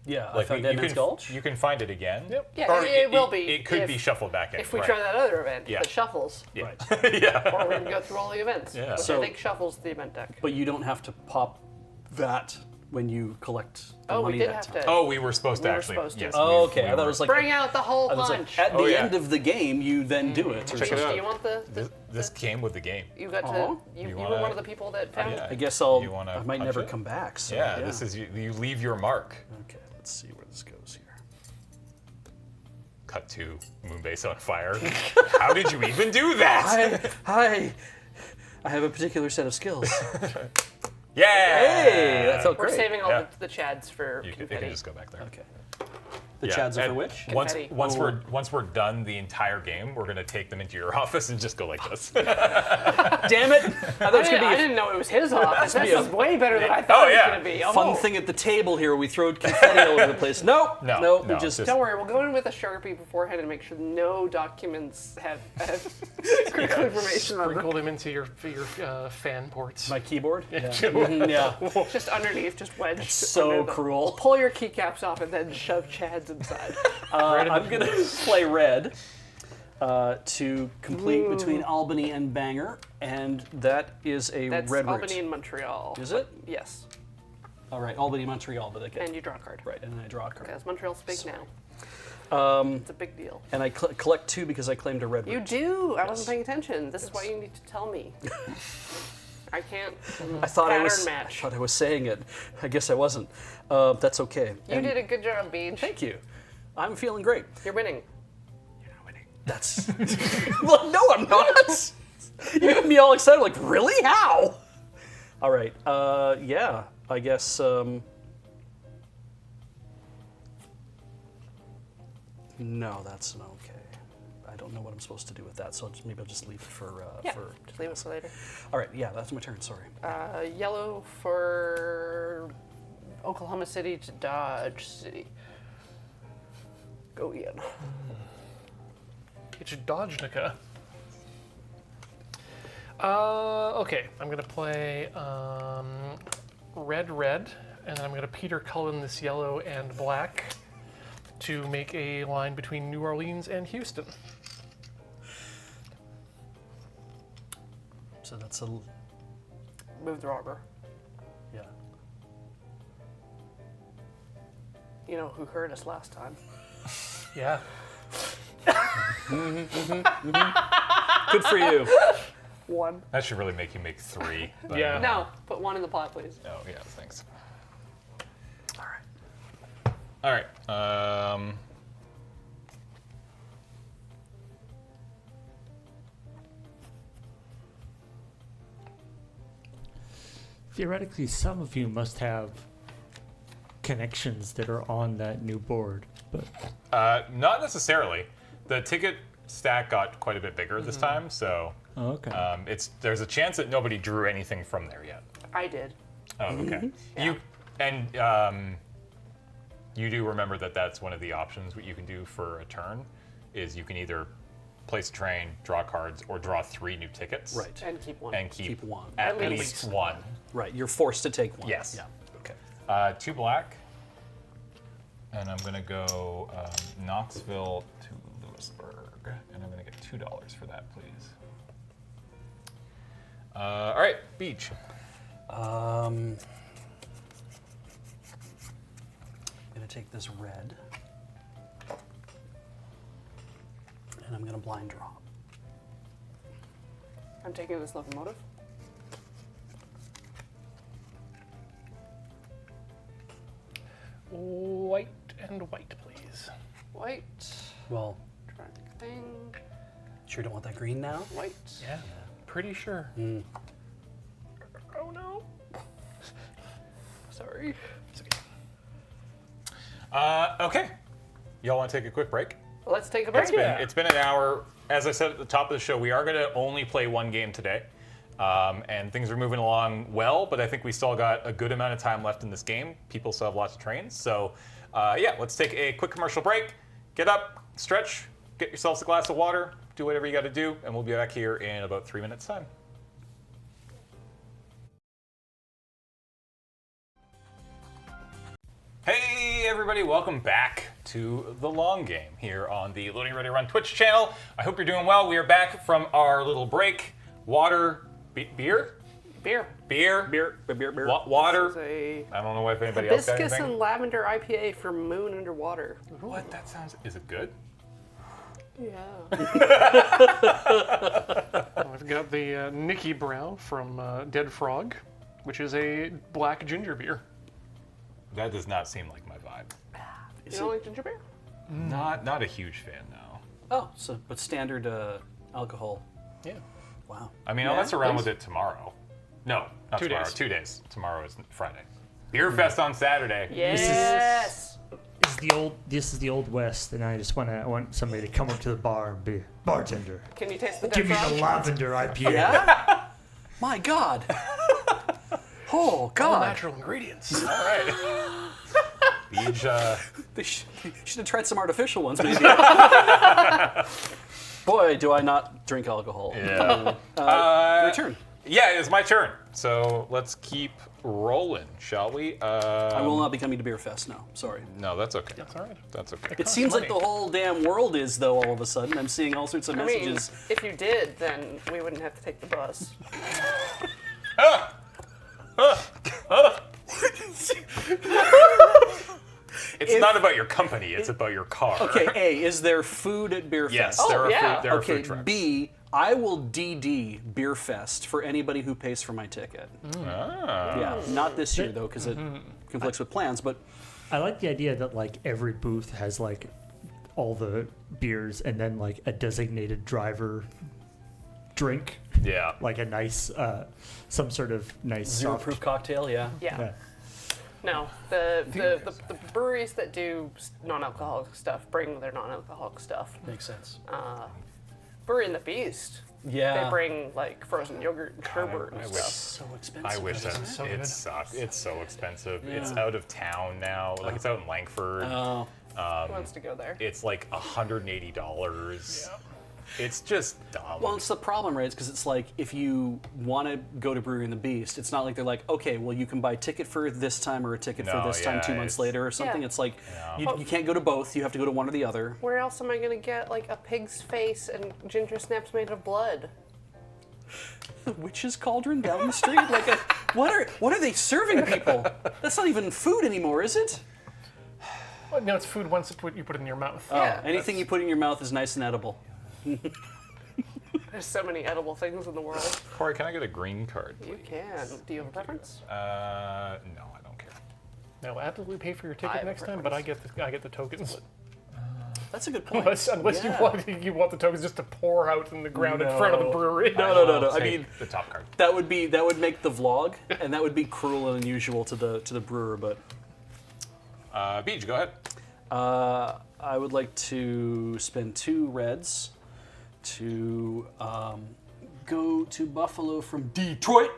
Yeah, I Like found Dead Man's Gulch. You can find it again. Yep. Yeah, Or it will be. It could if- be shuffled back in. If we right. try that other event, Yeah. that shuffles. Yeah. Right. Yeah. Or we can go through all the events. Yeah. Which So- I think shuffles the event deck. But you don't have to pop that when you collect the Oh, we money did that have time. to. Oh, we were supposed to We were actually. supposed to. Yes, Oh, we- okay. we I thought it were. was like, Bring out the whole I was like, bunch. at the Oh, yeah. end of the game, you then do it. Or Check it something. out. Do you want the This came with the game. you got to Aw. you, You were wanna- one of the people that found yeah. I guess You wanna I might punch never it? come back. So, Yeah, this is you leave your mark. Okay, let's see where this goes here. Cut to Moonbase on fire. How did you even do that? Hi. I have a particular set of skills. Yeah. Hey, that felt We're great. saving all Yeah. the chads for You can confetti. just go back there. Okay. The Chads are and for which? Confetti. Once we're done the entire game, we're gonna take them into your office and just go like this. Damn it! I thought it was going to I be didn't know it was his office. be This a- is way better than I thought it was going to be. a fun thing at the table here. We throw confetti all over the place. Nope. No, We just Don't worry, we'll go in with a Sharpie beforehand and make sure no documents have critical information on them. Sprinkle them into your fan ports. my keyboard. Yeah. Mhm, yeah. Just underneath, just wedged. So under the- cruel. Pull your keycaps off and then shove Chads inside. I'm going to play red to complete between Albany and Bangor, and that is a That's red Albany route. and Montreal. Is it? Yes. All right, Albany, Montreal, but okay. And you draw a card. Right, and then I draw a card. Because Montreal's big now. It's a big deal. And I collect 2 because I claimed a red You route. do. I wasn't paying attention. This is why you need to tell me. I can't I thought I was. match. I thought I was saying it. I guess I wasn't. That's okay. You did a good job, Beach. Thank you. I'm feeling great. You're winning. You're not winning. That's. Well, no, I'm not. You got me all excited. Like, really? How? All right. Yeah. I guess. No, that's an okay. I don't know what I'm supposed to do with that, so maybe I'll just leave it for. Yeah, for just leave it for later. All right. Yeah, that's my turn. Sorry. Yellow for Oklahoma City to Dodge City. Go Ian. It's Dodgenica. Okay, I'm gonna play red, and then I'm gonna Peter Cullen this yellow and black to make a line between New Orleans and Houston. So that's a. Move the robber. Yeah. You know who hurt us last time. Yeah. Good for you. 1. That should really make you make 3. But, Yeah. No, put 1 in the pot, please. Oh yeah, thanks. All right. Theoretically, some of you must have connections that are on that new board, but Not necessarily. The ticket stack got quite a bit bigger this time, so okay. there's a chance that nobody drew anything from there yet. I did. Oh, okay. Yeah. You do remember that that's one of the options what you can do for a turn is you can either place a train, draw cards, or draw 3 new tickets. Right. And keep 1. And keep, Keep 1. At At least least. 1. Right. You're forced to take 1. Yes. Yeah. Okay. 2 black. And I'm going to go Knoxville to Lewisburg. And I'm going to get $2 for that, please. All right, Beach. I'm gonna take this red, and I'm gonna blind draw. I'm taking this locomotive. White and white, please. White. Well, Track thing. sure don't want that green now. White. Yeah. Pretty sure. Oh no. Sorry. It's okay. Okay. Y'all want to take a quick break? Let's take a break. It's been an hour. As I said at the top of the show, we are going to only play 1 game today. And things are moving along well, but I think we still got a good amount of time left in this game. People still have lots of trains. So, yeah, let's take a quick commercial break. Get up, stretch, get yourselves a glass of water, do whatever you got to do, and we'll be back here in about 3 minutes' time. Hey everybody, welcome back to the long game here on the Loading Ready Run Twitch channel. I hope you're doing well. We are back from our little break. Water, beer? Beer. Beer. Water. This is a I don't know if anybody else got hibiscus anything. and lavender IPA from Moon Underwater. What? That sounds. Is it good? Yeah. I've got the Nicky Brow from Dead Frog, which is a black ginger beer. That does not seem like my vibe. You don't like ginger beer? Not a huge fan, no. Oh, so but standard alcohol. Yeah. Wow. I mean, Yeah, I'll mess around please. with it tomorrow. No, not 2 tomorrow. days. 2 days. Tomorrow is Friday. Beer Fest on Saturday. Yes. Is is the old west, and I want somebody to come up to the bar and be bartender. Can you taste the Give me dead the frog? lavender IPA. Yeah? My God. Oh, All God. natural ingredients. All right. Beej, They should have tried some artificial ones, maybe. Boy, do I not drink alcohol. yeah. Your turn. Yeah, it's my turn. So let's keep rolling, shall we? I will not be coming to Beer Fest, no. Sorry. No, that's okay. That's all right. That's okay. It seems like the whole damn world is, though, all of a sudden. I'm seeing all sorts of I mean, messages. if you did, then we wouldn't have to take the bus. It's not about your company, it's about your car. Okay, A, is there food at Beer Yes, Fest? there are yeah. food, there are Okay, food trucks. B, I will DD Beer Fest for anybody who pays for my ticket. Ah. Yeah, not this year, though, because it conflicts with plans, but I like the idea that like every booth has like all the beers and then like a designated driver drink, Yeah. like a nice, some sort of nice soft. zero-proof cocktail, yeah. Yeah. Yeah. No, the breweries that do non-alcoholic stuff bring their non-alcoholic stuff. Makes sense. Brewery in the Beast, Yeah. they bring like frozen yogurt and sherbet I and wish- stuff. So expensive. I wish that so it good. sucks. It's so expensive. It's Yeah. out of town now. Like it's out in Langford. Oh, Who wants to go there? It's like $180. It's just dumb. well, it's the problem, right? It's because it's like if you want to go to Brewery and the Beast, it's not like they're like, okay, well, you can buy a ticket for this time or a ticket for No, this time yeah, 2 months it's- later or something. Yeah. It's like Yeah. you can't go to both. You have to go to one or the other. Where else am I gonna get like a pig's face and ginger snaps made of blood? The witch's cauldron down the street. Like, what are they serving people? That's not even food anymore, is it? Well, no, it's food once you put it in your mouth. Yeah. Anything you put in your mouth is nice and edible. There's so many edible things in the world. Corey, can I get a green card? You can. Do you have a preference? No, I don't care. Now, absolutely pay for your ticket have a next time, but I get the tokens. That's a good point. Unless Yeah. you want the tokens just to pour out in the ground in front of the No. brewery. No. I'll I take mean, the top card. that would make the vlog, and that would be cruel and unusual to the brewer. But Beej, go ahead. I would like to spend 2 reds to go to Buffalo from Detroit.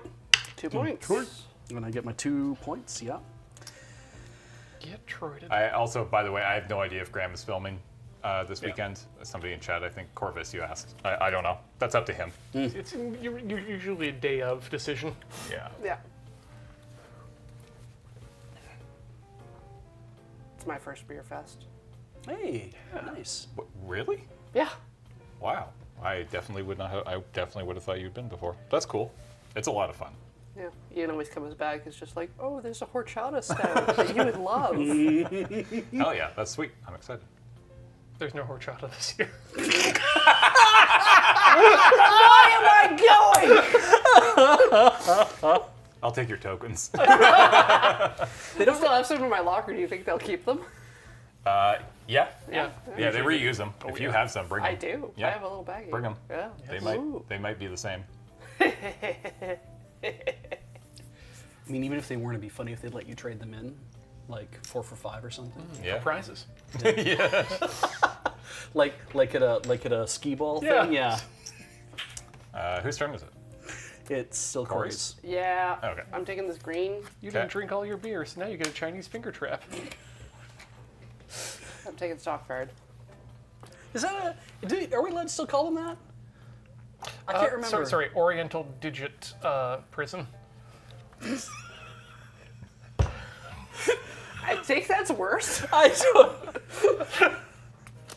2 points. When I get my 2 points, yeah. Get Troided. I also, by the way, I have no idea if Graham is filming this weekend. Somebody in chat, I think Corvus, you asked. I don't know. That's up to him. It's usually a day of decision. Yeah. Yeah. It's my first beer fest. Hey, nice. Really? Yeah. Wow. I definitely would not have. I definitely would have thought you'd been before. That's cool. It's a lot of fun. Yeah. Ian always comes back. It's just like, oh, there's a horchata stout that you would love. Hell yeah, that's sweet. I'm excited. There's no horchata this year. I'll take your tokens. They don't still have some in my locker. Do you think they'll keep them? Yeah. Yeah. Yeah, they reuse them. If you have some, bring them. I do. Yeah. I have a little baggie. Bring 'em. Yeah. They might be the same. I mean, even if they weren't, it'd be funny if they'd let you trade them in, like 4 for 5 or something. Yeah. Prizes. Like at a skee ball Yeah. thing. Yeah. Whose turn was it? It's still Corey's. Corey's. Yeah. Okay. I'm taking this green. You Okay. didn't drink all your beer, so now you get a Chinese finger trap. I'm taking stock card. Is that are we allowed to still call them that? I can't remember. Sorry, Oriental Digit Prison. I think that's worse. I don't.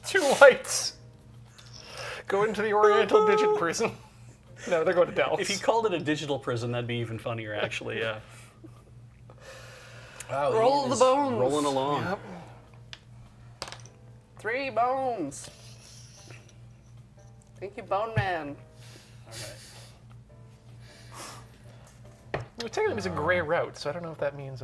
2 lights. Go into the Oriental Digit Prison. No, they're going to Dallas. If you called it a digital prison, that'd be even funnier, actually. Yeah. Wow. Roll Ian the is bones. Rolling along. Yep. 3 bones. Thank you, Bone Man. Well, technically, it was a gray route, so I don't know if that means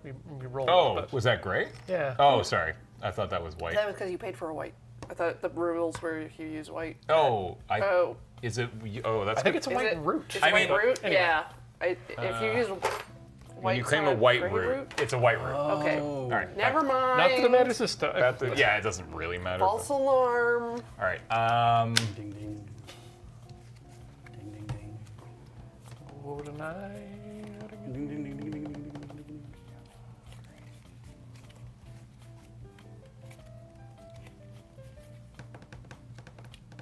we rolled. Oh, but was that great? yeah. Oh, sorry. I thought that was white. That was because you paid for a white. I thought the rules were if you use white. Oh, Oh. Is it? Oh, that's I think good. it's a Is white it- route. Is I it white mean- root? anyway. Yeah. If you use When you White's claim not a white gray root, it's a white root. Okay. All right. Never mind. Not that it matters this time. Yeah, it doesn't really matter. False alarm. All right. Ding ding. Ding ding ding. Oh, tonight. Ding ding ding ding ding ding ding.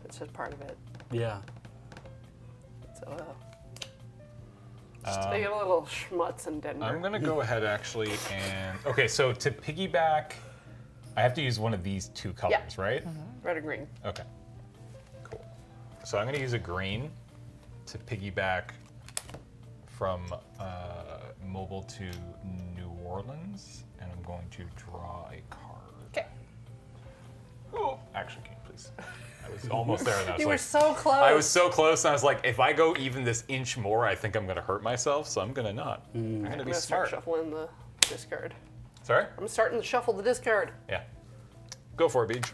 It's just part of it. Yeah. So, just to make it a little schmutz in Denver. I'm gonna go ahead actually and okay. So to piggyback, I have to use one of these two colors, right? Red or green. Okay. Cool. So I'm gonna use a green to piggyback from Mobile to New Orleans, and I'm going to draw a card. Okay. Oh, action game, please. I was almost there, and I was You were like, so close. I was so close, and I was like, if I go even this inch more, I think I'm gonna hurt myself, so I'm gonna not. I'm gonna I'm be gonna start smart. shuffling the discard. Sorry? I'm starting to shuffle the discard. Yeah. Go for it, Beej.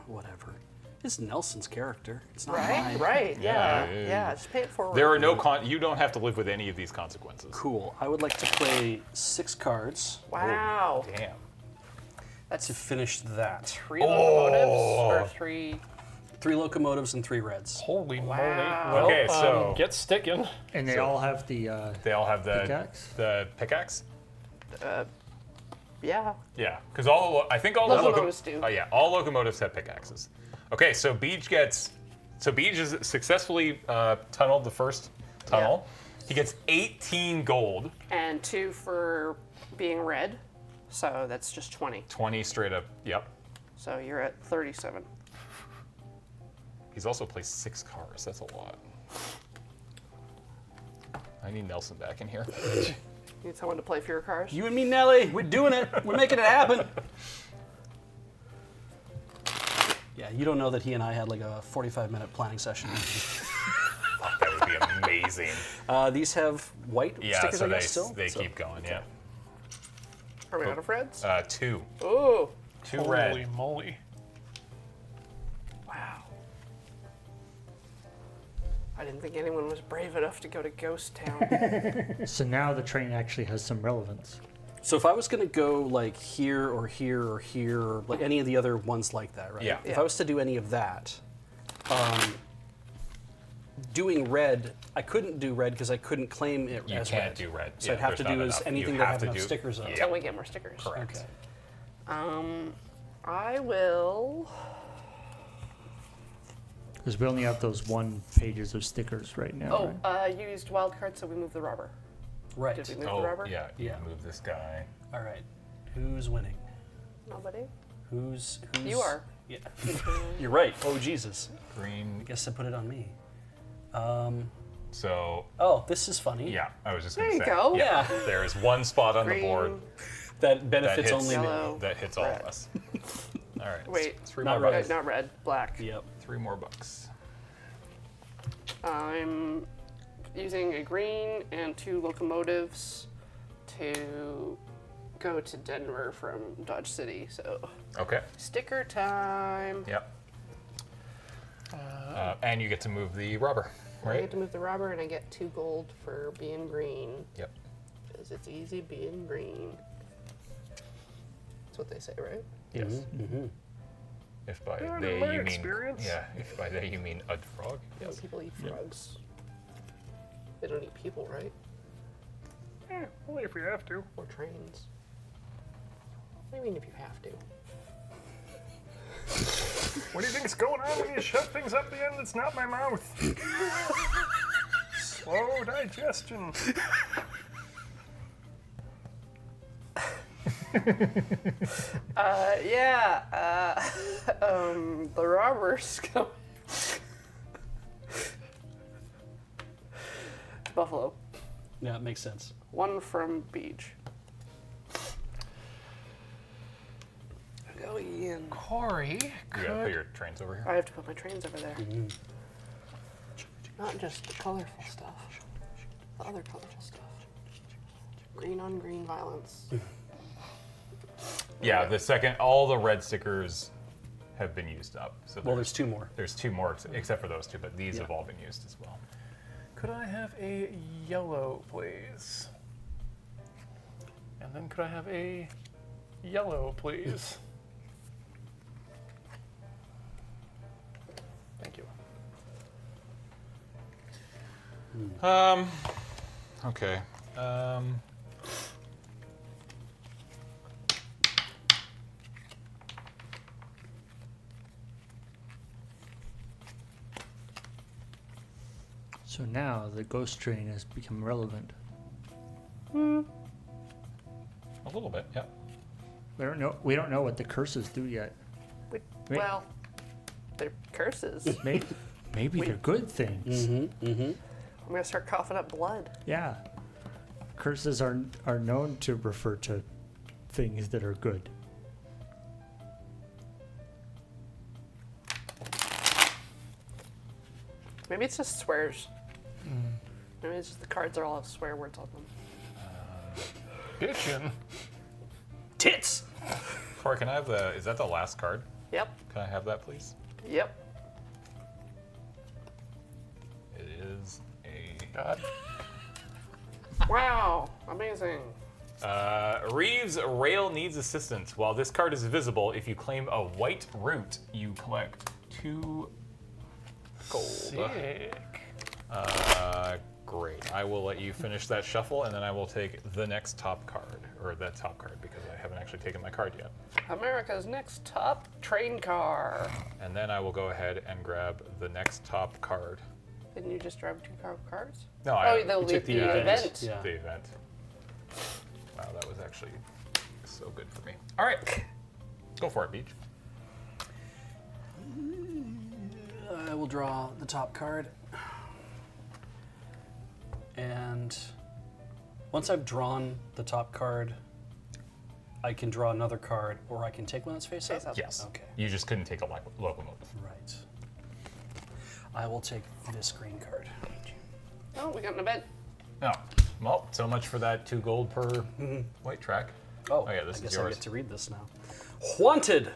Whatever. It's Nelson's character. It's not Right? mine. Right. Yeah. Yeah, yeah, Yeah. Just pay it forward. There are no you don't have to live with any of these consequences. Cool. I would like to play 6 cards Wow. Damn. to finish that. 3 locomotives or 3. 3 locomotives and 3 reds. Holy Wow. moly. Well, Okay, so- get sticking. And they So- all have the They all have the Pickaxe? the pickaxe. Yeah. Yeah, because I think all Locomotives the do. Oh yeah, all locomotives have pickaxes. Okay, so Beej has successfully tunneled the first tunnel. He gets 18 gold, And 2 for being red. So that's just 20. 20 straight up. Yep. So you're at 37. He's also placed 6 cars. That's a lot. I need Nelson back in here. Need someone to play for your cars? You and me, Nelly. We're doing it. We're making it happen. Yeah, you don't know that he and I had like a 45-minute planning session. That would be amazing. These have white Yeah, stickers, so I they, guess, still? they So- keep going. Yeah. Are we out of reds? 2. Ooh. 2 Holy red. moly. Wow. I didn't think anyone was brave enough to go to Ghost Town. So now the train actually has some relevance. So if I was going to go like here or here or here, or like any of the other ones like that, right? Yeah. If Yeah. I was to do any of that, doing red, I couldn't do red because I couldn't claim it You as can't red. do red. So Yeah, I'd have to there's do not is enough. anything You that have have to enough do- stickers on. yeah. Until we get more stickers. Correct. Okay. I will. Because we only have those 1 pages of stickers right now. Oh, right? you used wild card, so we moved the robber. Right. Did we move Oh, the robber? yeah. You Yeah. move this guy. All right. Who's winning? Nobody. Who's? You are. Yeah. You're right. Oh Jesus. Green. I guess I put it on me. So, Oh, this is funny. yeah, I was just There going you to say. go. Yeah. There is 1 spot on the Green. board That that benefits hits, only me. Yellow. that hits all of red. us. All right. Wait. 3 Not more red. bucks. Not red. Black. Yep. 3 more bucks. I'm using a green and 2 locomotives to go to Denver from Dodge City. So Okay. sticker time. Yep. And you get to move the rubber, I right? get to move the robber, and I get 2 gold for being green. Yep. Because it's easy being green. That's what they say, right? Yes. Mm-hmm. If by Yeah, they in my you mean experience. yeah, if by they you mean a frog. Yes. People eat frogs. They don't eat people, right? Only if we have to. Or trains. What do you mean if you have to? What do you think is going on when you shove things up the end that's not my mouth? Slow digestion. The robbers go. Buffalo. Yeah, it makes sense. 1 from Beach. Go Ian. Corey You gotta put could... your trains over here. I have to put my trains over there. Not just the colorful stuff. The other colorful stuff. Green on green violence. Yeah, the second all the red stickers have been used up. So Well, there's 2 more. there's 2 more except for those 2, but these Yeah. have all been used as well. Could I have a yellow, please? And then could I have a yellow, please? Thank you. Okay. So now the ghost train has become relevant. A little bit, yeah. We don't know what the curses do yet. We- Wait. Well, they're curses. Maybe they're good things. I'm gonna start coughing up blood. Yeah. Curses are known to refer to things that are good. Maybe it's just swears. Maybe it's just the cards are all have swear words on them. Bitchin'. Tits! Corey, can I have is that the last card? Yep. Can I have that, please? Yep. It is a... God. Wow. Amazing. Reeves' rail needs assistance. While this card is visible, if you claim a white root, you collect 2 gold. Sick. Great. I will let you finish that shuffle, and then I will take the next top card, or that top card, because I haven't actually taken my card yet. America's next top train car. And then I will go ahead and grab the next top card. Didn't you just drive 2 cards? No, Oh, they'll took leave the the event. event. Yeah. The event. Wow, that was actually so good for me. All right, go for it, Beach. I will draw the top card. And once I've drawn the top card, I can draw another card, or I can take one that's face up? Yes. Okay. You just couldn't take a locomotive. Right. I will take this green card. Oh, we got an event. Oh, well, so much for that 2 gold per white track. Oh, yeah, this I is guess yours. I get to read this now. Haunted!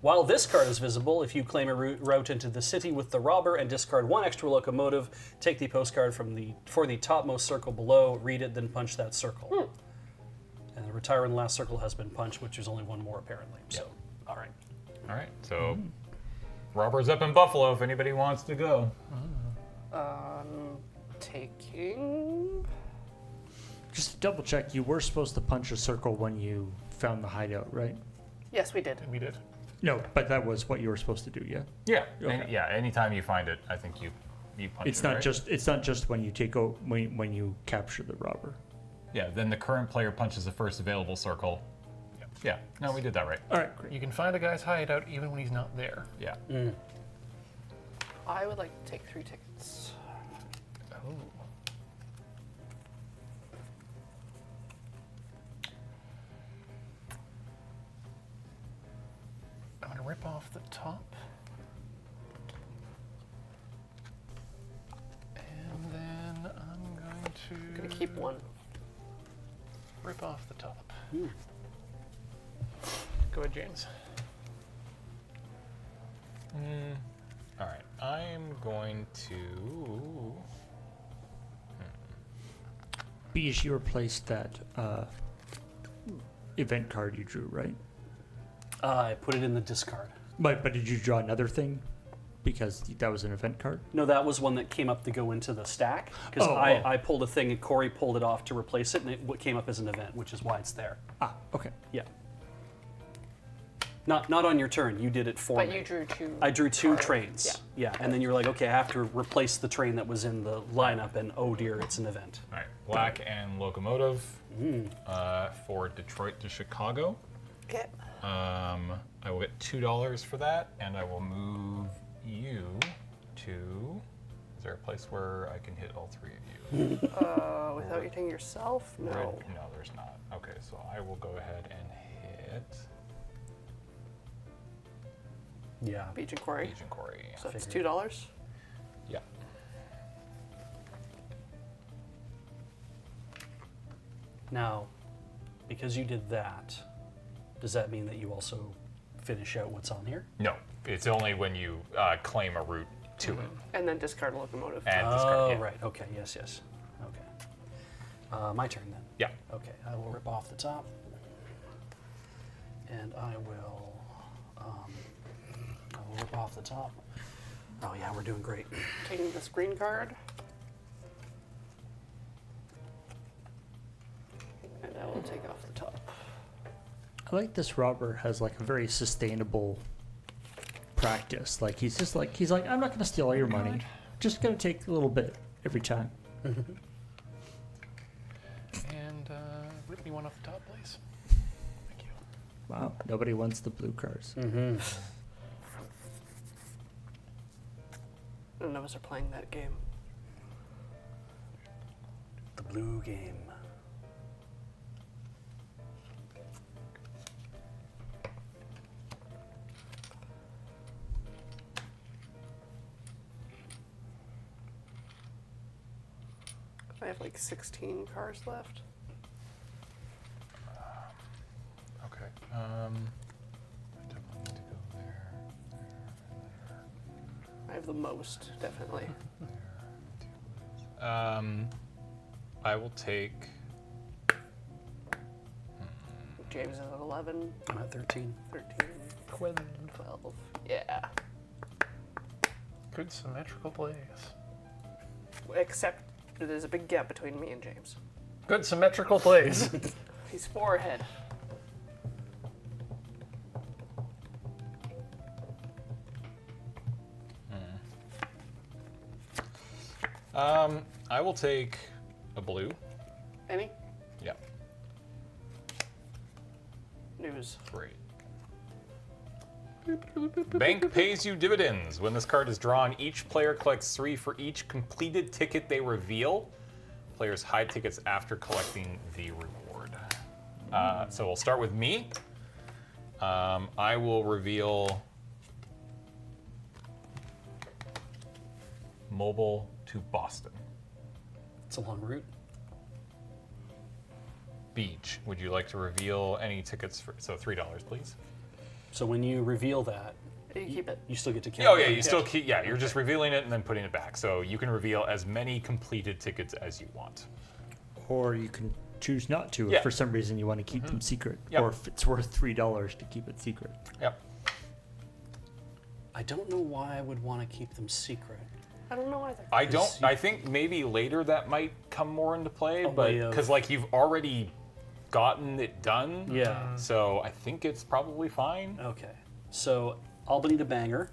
While this card is visible, if you claim a route into the city with the robber and discard 1 extra locomotive, take the postcard for the topmost circle below, read it, then punch that circle. And the retire in the last circle has been punched, which is only 1 more apparently. So, all right. All right, so robber's up in Buffalo if anybody wants to go. Taking. Just to double check, you were supposed to punch a circle when you found the hideout, right? Yes, we did. We did. No, but that was what you were supposed to do, yeah? Yeah, Okay. yeah. Anytime you find it, I think you punch It's it, not right? just when you when you capture the robber. Yeah, then the current player punches the first available circle. Yeah, no, we did that right. All right, great. You can find a guy's hideout even when he's not there. Yeah. I would like to take 3 tickets. Oh. I'm gonna rip off the top. And then I'm going to Gonna keep 1. rip off the top. Go ahead, James. All right, I'm going to. Beige, you replaced that event card you drew, right? I put it in the discard. But did you draw another thing? Because that was an event card? No, that was one that came up to go into the stack. Because I pulled a thing and Corey pulled it off to replace it, and it came up as an event, which is why it's there. Ah, okay. Yeah. Not on your turn. You did it for But me. you drew 2. I drew 2 cards. trains. Yeah. And then you were like, okay, I have to replace the train that was in the lineup, and oh dear, it's an event. All right, black and locomotive for Detroit to Chicago. Okay. I will get $2 for that, and I will move you to. Is there a place where I can hit all 3 of you? Without hitting yourself? No. No, there's not. Okay, so I will go ahead and hit Yeah. Beach and Quarry. Beach and Corey. So that's Figured. $2. Yeah. Now, because you did that, does that mean that you also finish out what's on here? No, it's only when you claim a route to it. And then discard a locomotive. And Oh, discard. Yeah. right. Okay. Yes. Yes. Okay. My turn then. Yeah. Okay. I will rip off the top, and I will rip off the top. Oh yeah, we're doing great. Taking this green card. And I will take off the top. I like this robber has like a very sustainable practice. Like he's like, I'm not going to steal all your money. Just going to take a little bit every time. And rip me one off the top, please. Thank you. Wow, nobody wants the blue cars. Mm-hmm. None of us are playing that game. The blue game. I have like 16 cars left. Okay. I definitely need to go there. I have the most, definitely. I will take. James is at 11, I'm at 13. 13, 12. 12. Yeah. Good symmetrical plays. Except there's a big gap between me and James. Good symmetrical plays. He's 4 ahead. I will take a blue. Any? Yeah. News. Great. Bank pays you dividends. When this card is drawn, each player collects 3 for each completed ticket they reveal. Players hide tickets after collecting the reward. So we'll start with me. I will reveal Mobile to Boston. It's a long route. Beach. Would you like to reveal any tickets for, so $3, please? So when you reveal that, You keep it. you still get to count. Oh yeah, you still keep, yeah, you're just revealing it and then putting it back. So you can reveal as many completed tickets as you want. Or you can choose not to Yeah. if for some reason you want to keep them secret. Yep. Or if it's worth $3 to keep it secret. Yep. I don't know why I would want to keep them secret. I don't know either. I don't, I think maybe later that might come more into play, A but way of- because like you've already gotten it done. Yeah. So I think it's probably fine. Okay. So Albany to Bangor.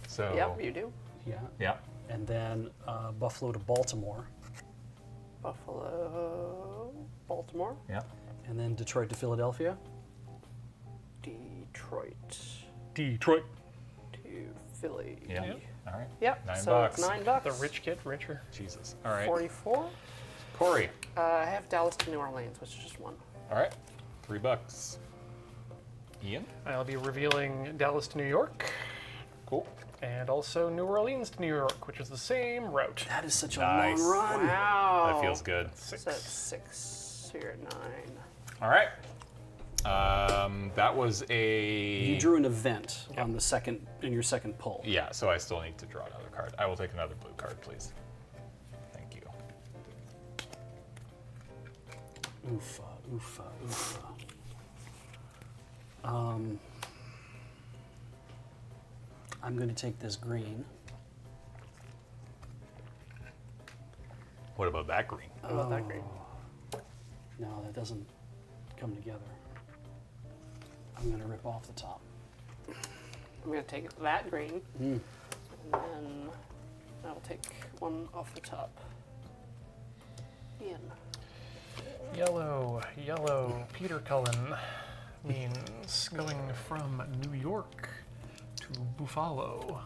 So Yep, you do. Yeah. yeah. And then Buffalo to Baltimore. Buffalo, Baltimore, Yeah. And then Detroit to Philadelphia. Detroit Detroit. to Philly. Yeah. Yep. All right. Yep. $9. So it's $9. The rich get richer. Jesus. All right. 44. Corey. I have Dallas to New Orleans, which is just one. All right. $3. Ian. I'll be revealing Dallas to New York, Cool. and also New Orleans to New York, which is the same route. That is such a Nice. long run. Wow. That feels good. So that's 6. So you're at 9. All right. That was a. You drew an event on the second in your second pull. Yeah, so I still need to draw another card. I will take another blue card, please. Thank you. Oofa, oofa, oofa. I'm going to take this green. What about that green? What about that green? No, that doesn't come together. I'm going to rip off the top. I'm going to take that green, and then I will take one off the top. Ian. Yellow, yellow, Peter Cullen means going from New York to Buffalo.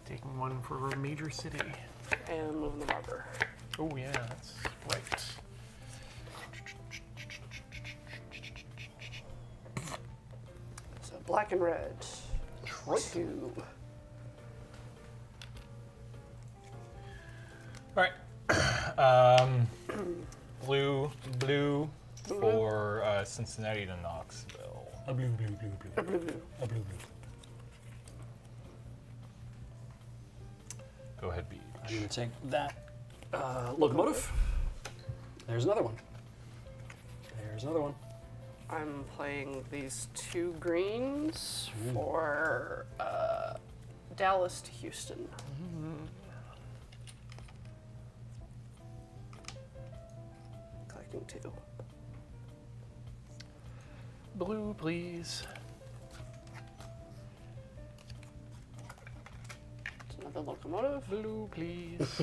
Taking one for a major city. And moving the barber. Oh yeah, that's right. So black and red. 2. All right. Blue, blue, for Cincinnati to Knoxville. A blue, blue, blue, blue. A blue, blue. A blue, blue. Go ahead, Beach. I'm going to take that locomotive. There's another one. There's another one. I'm playing these 2 greens for Dallas to Houston. Collecting 2. Blue, please. It's another locomotive. Blue, please.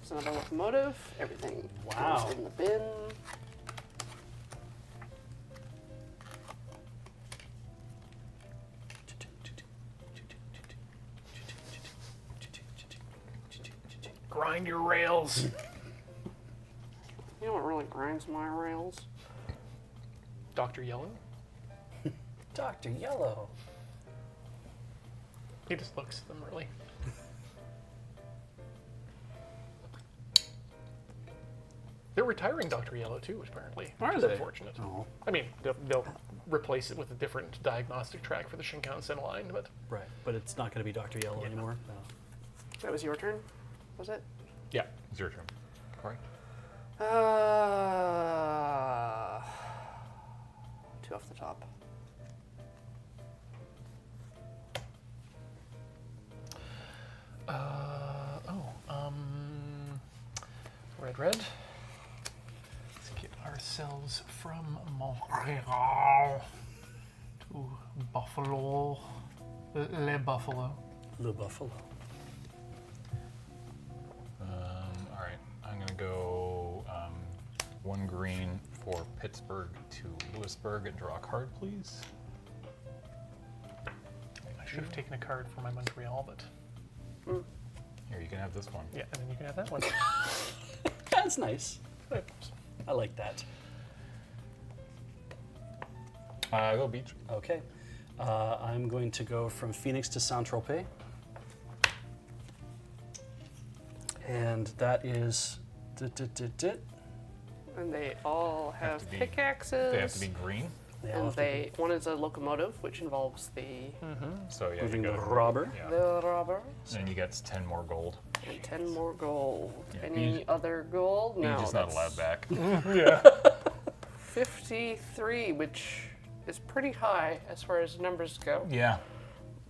It's another locomotive. Everything Wow. goes in the bin. Grind your rails. You know what really grinds my rails? Dr. Yellow? Dr. Yellow. He just looks at them, really. They're retiring Dr. Yellow, too, apparently. Are which is they? unfortunate. Oh, I mean, they'll replace it with a different diagnostic track for the Shinkansen line, but right. But it's not going to be Dr. Yellow anymore. No. That was your turn, was it? Yeah, it's your turn. Corey. 2 off the top. Red, red. Let's get ourselves from Montreal to Buffalo. Le Buffalo. Le Buffalo. All right, I'm gonna go 1 green for Pittsburgh to Lewisburg and draw a card, please. I should have taken a card for my Montreal, but Here, you can have this one. yeah, and then you can have that one. That's nice. Oops. I like that. Go Beach. Okay. I'm going to go from Phoenix to Saint-Tropez. And that is... And they all have to be- pickaxes. They have to be green, They all And have to be one is a locomotive, which involves the so yeah, moving you the go. robber. Yeah. the robber. And you get 10 more gold. And 10 more gold. Yeah, Any Beach- other gold? No. Beach is not that's allowed back. Yeah. 53, which is pretty high as far as numbers go. Yeah,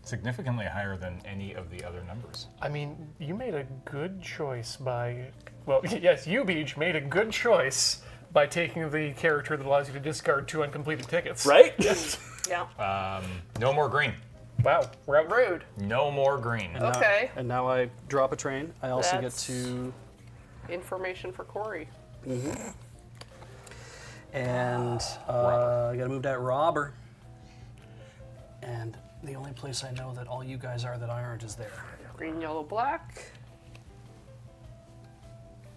significantly higher than any of the other numbers. I mean, you made a good choice by, well, yes, you, Beach, made a good choice by taking the character that allows you to discard 2 uncompleted tickets. Right? Yeah. No more green. Wow, we're out. Rude. No more green. And now- Okay. and now I drop a train. I also That's- get to... Information for Corey. And I gotta move that robber. And the only place I know that all you guys are that I aren't is there. Green, yellow, black.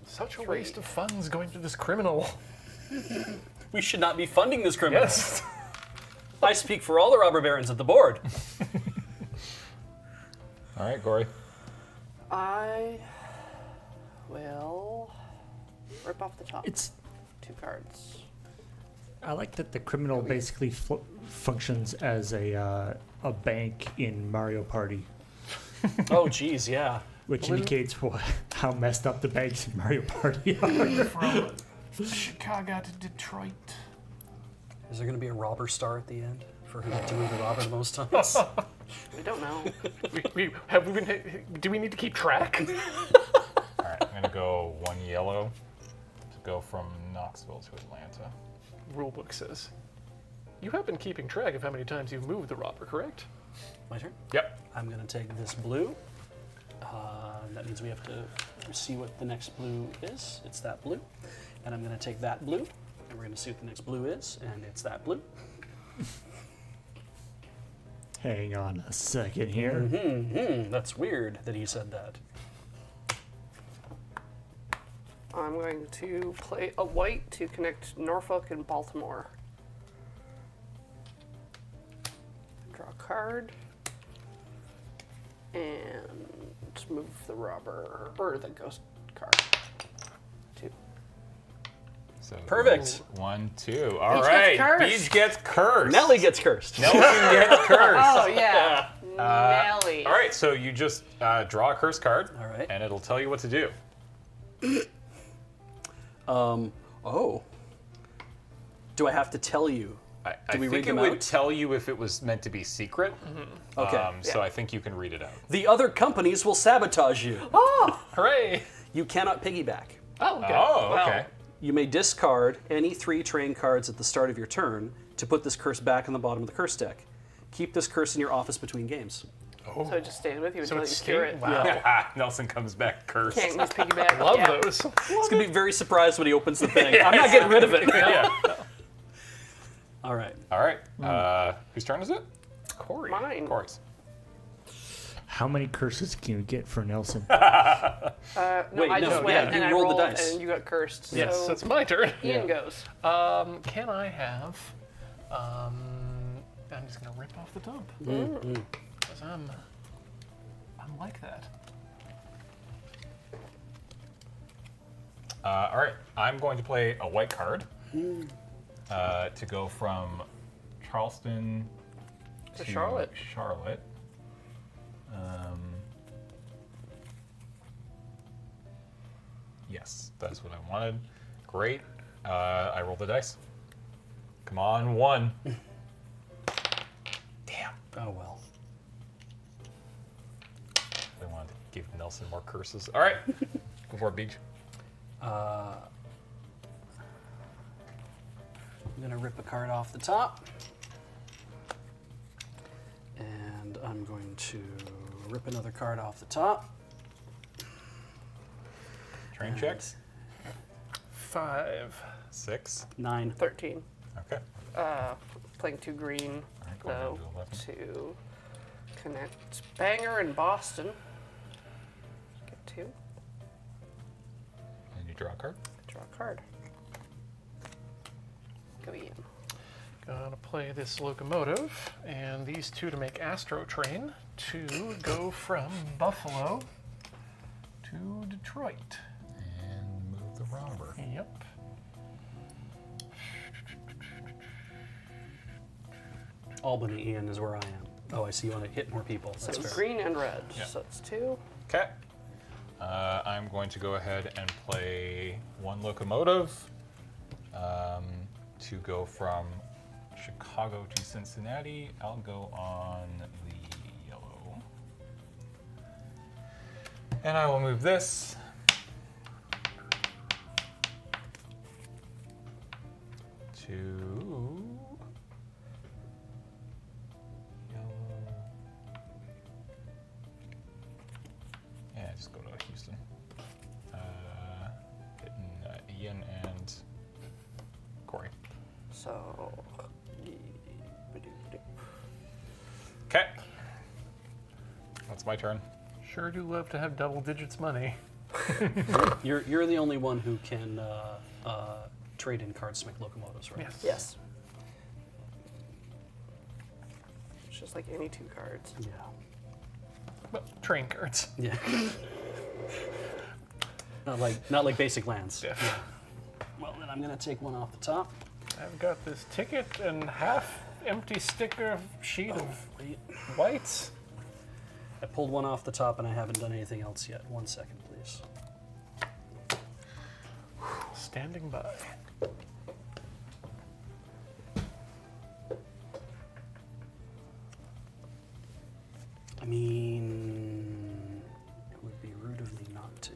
Such a waste of funds going to this criminal. We should not be funding this criminal. Yes. I speak for all the robber barons at the board. All right, Corey. I will rip off the top. It's 2 cards. I like that the criminal basically functions as a bank in Mario Party, Oh, geez, yeah. which indicates how messed up the banks in Mario Party are. From Chicago to Detroit. Is there going to be a robber star at the end for who got to move the robber the most times? We don't know. Do we need to keep track? All right, I'm gonna go 1 yellow to go from Knoxville to Atlanta. Rulebook says. You have been keeping track of how many times you've moved the robber, correct? My turn. Yep. I'm going to take this blue. That means we have to see what the next blue is. It's that blue. And I'm going to take that blue, and we're going to see what the next blue is, and it's that blue. Hang on a second here. That's weird that he said that. I'm going to play a white to connect Norfolk and Baltimore. Draw a card. And move the robber, or the ghost card. 2. So Perfect. 1, 2. All Beach right. gets cursed. Beach gets cursed. Nelly gets cursed. Nelson gets cursed. Oh, yeah. Nelly. All right, so you just draw a curse card. All right. And it'll tell you what to do. Oh. Do I have to tell you? I we think read it them would out? tell you if it was meant to be secret. Okay. So I think you can read it out. The other companies will sabotage you. Hooray! You cannot piggyback. Oh, okay. Oh, okay. You may discard any 3 train cards at the start of your turn to put this curse back on the bottom of the curse deck. Keep this curse in your office between games. So it just stays with you So until you it's cure it. Wow. Nelson comes back cursed. Can't use piggyback. Love yeah. those. He's gonna be very surprised when he opens the thing. I'm not getting rid of it. Yeah. All right. All right. Whose turn is it? Corey. Mine. Of course. How many curses can you get for Nelson? No, Wait, I no, just went yeah, and you I rolled the rolled dice. and you got cursed. Yes, so it's my turn. Ian goes. Can I have? I'm just gonna rip off the top because I'm like that. All right. I'm going to play a white card to go from Charleston To Charlotte. Charlotte. Yes, that's what I wanted. Great. I rolled the dice. Come on, 1. Damn. Oh well. I wanted to give Nelson more curses. All right. Go for it, Beach. I'm gonna rip a card off the top, and I'm going to rip another card off the top. Train checks. 5. 6. 9. 13. Okay. Playing 2 green, right, go ahead though, and do 11. to connect Banger and Boston. Get 2. And you draw a card. Draw a card. Go Ian. Gonna play this locomotive and these 2 to make Astro Train to go from Buffalo to Detroit. And move the robber. Yep. Albany, Ian, is where I am. Oh, I see you want to hit more people. That's So fair. green and red. Yeah. So it's 2. Okay. I'm going to go ahead and play 1 locomotive to go from Chicago to Cincinnati. I'll go on the yellow. And I will move this to yellow. Yeah, just go to Houston. Hitting Ian and Corey. So. Okay. That's my turn. Sure do love to have double digits money. You're the only one who can trade in cards to make locomotives, right? Yes. Yes. It's just like any 2 cards. Yeah. Well, train cards. Yeah. not like basic lands. Yeah. Well, then I'm gonna take 1 off the top. I've got this ticket and half empty sticker sheet of whites. I pulled 1 off the top and I haven't done anything else yet. 1 second, please. Standing by. I mean, it would be rude of me not to.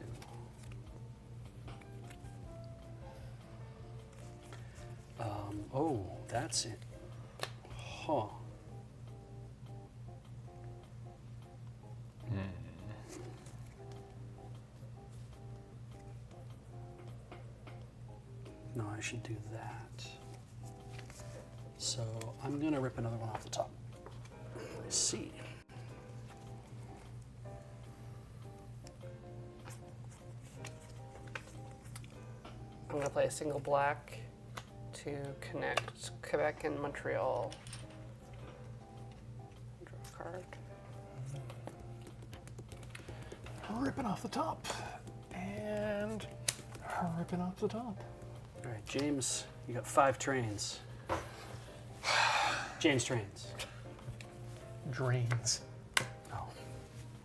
Oh, that's it. Huh. No, I should do that. So I'm gonna rip another one off the top. I see. I'm going to play a single black to connect Quebec and Montreal. Draw a card. Ripping off the top. And ripping off the top. All right, James, you got 5 trains. James trains. Drains. Oh.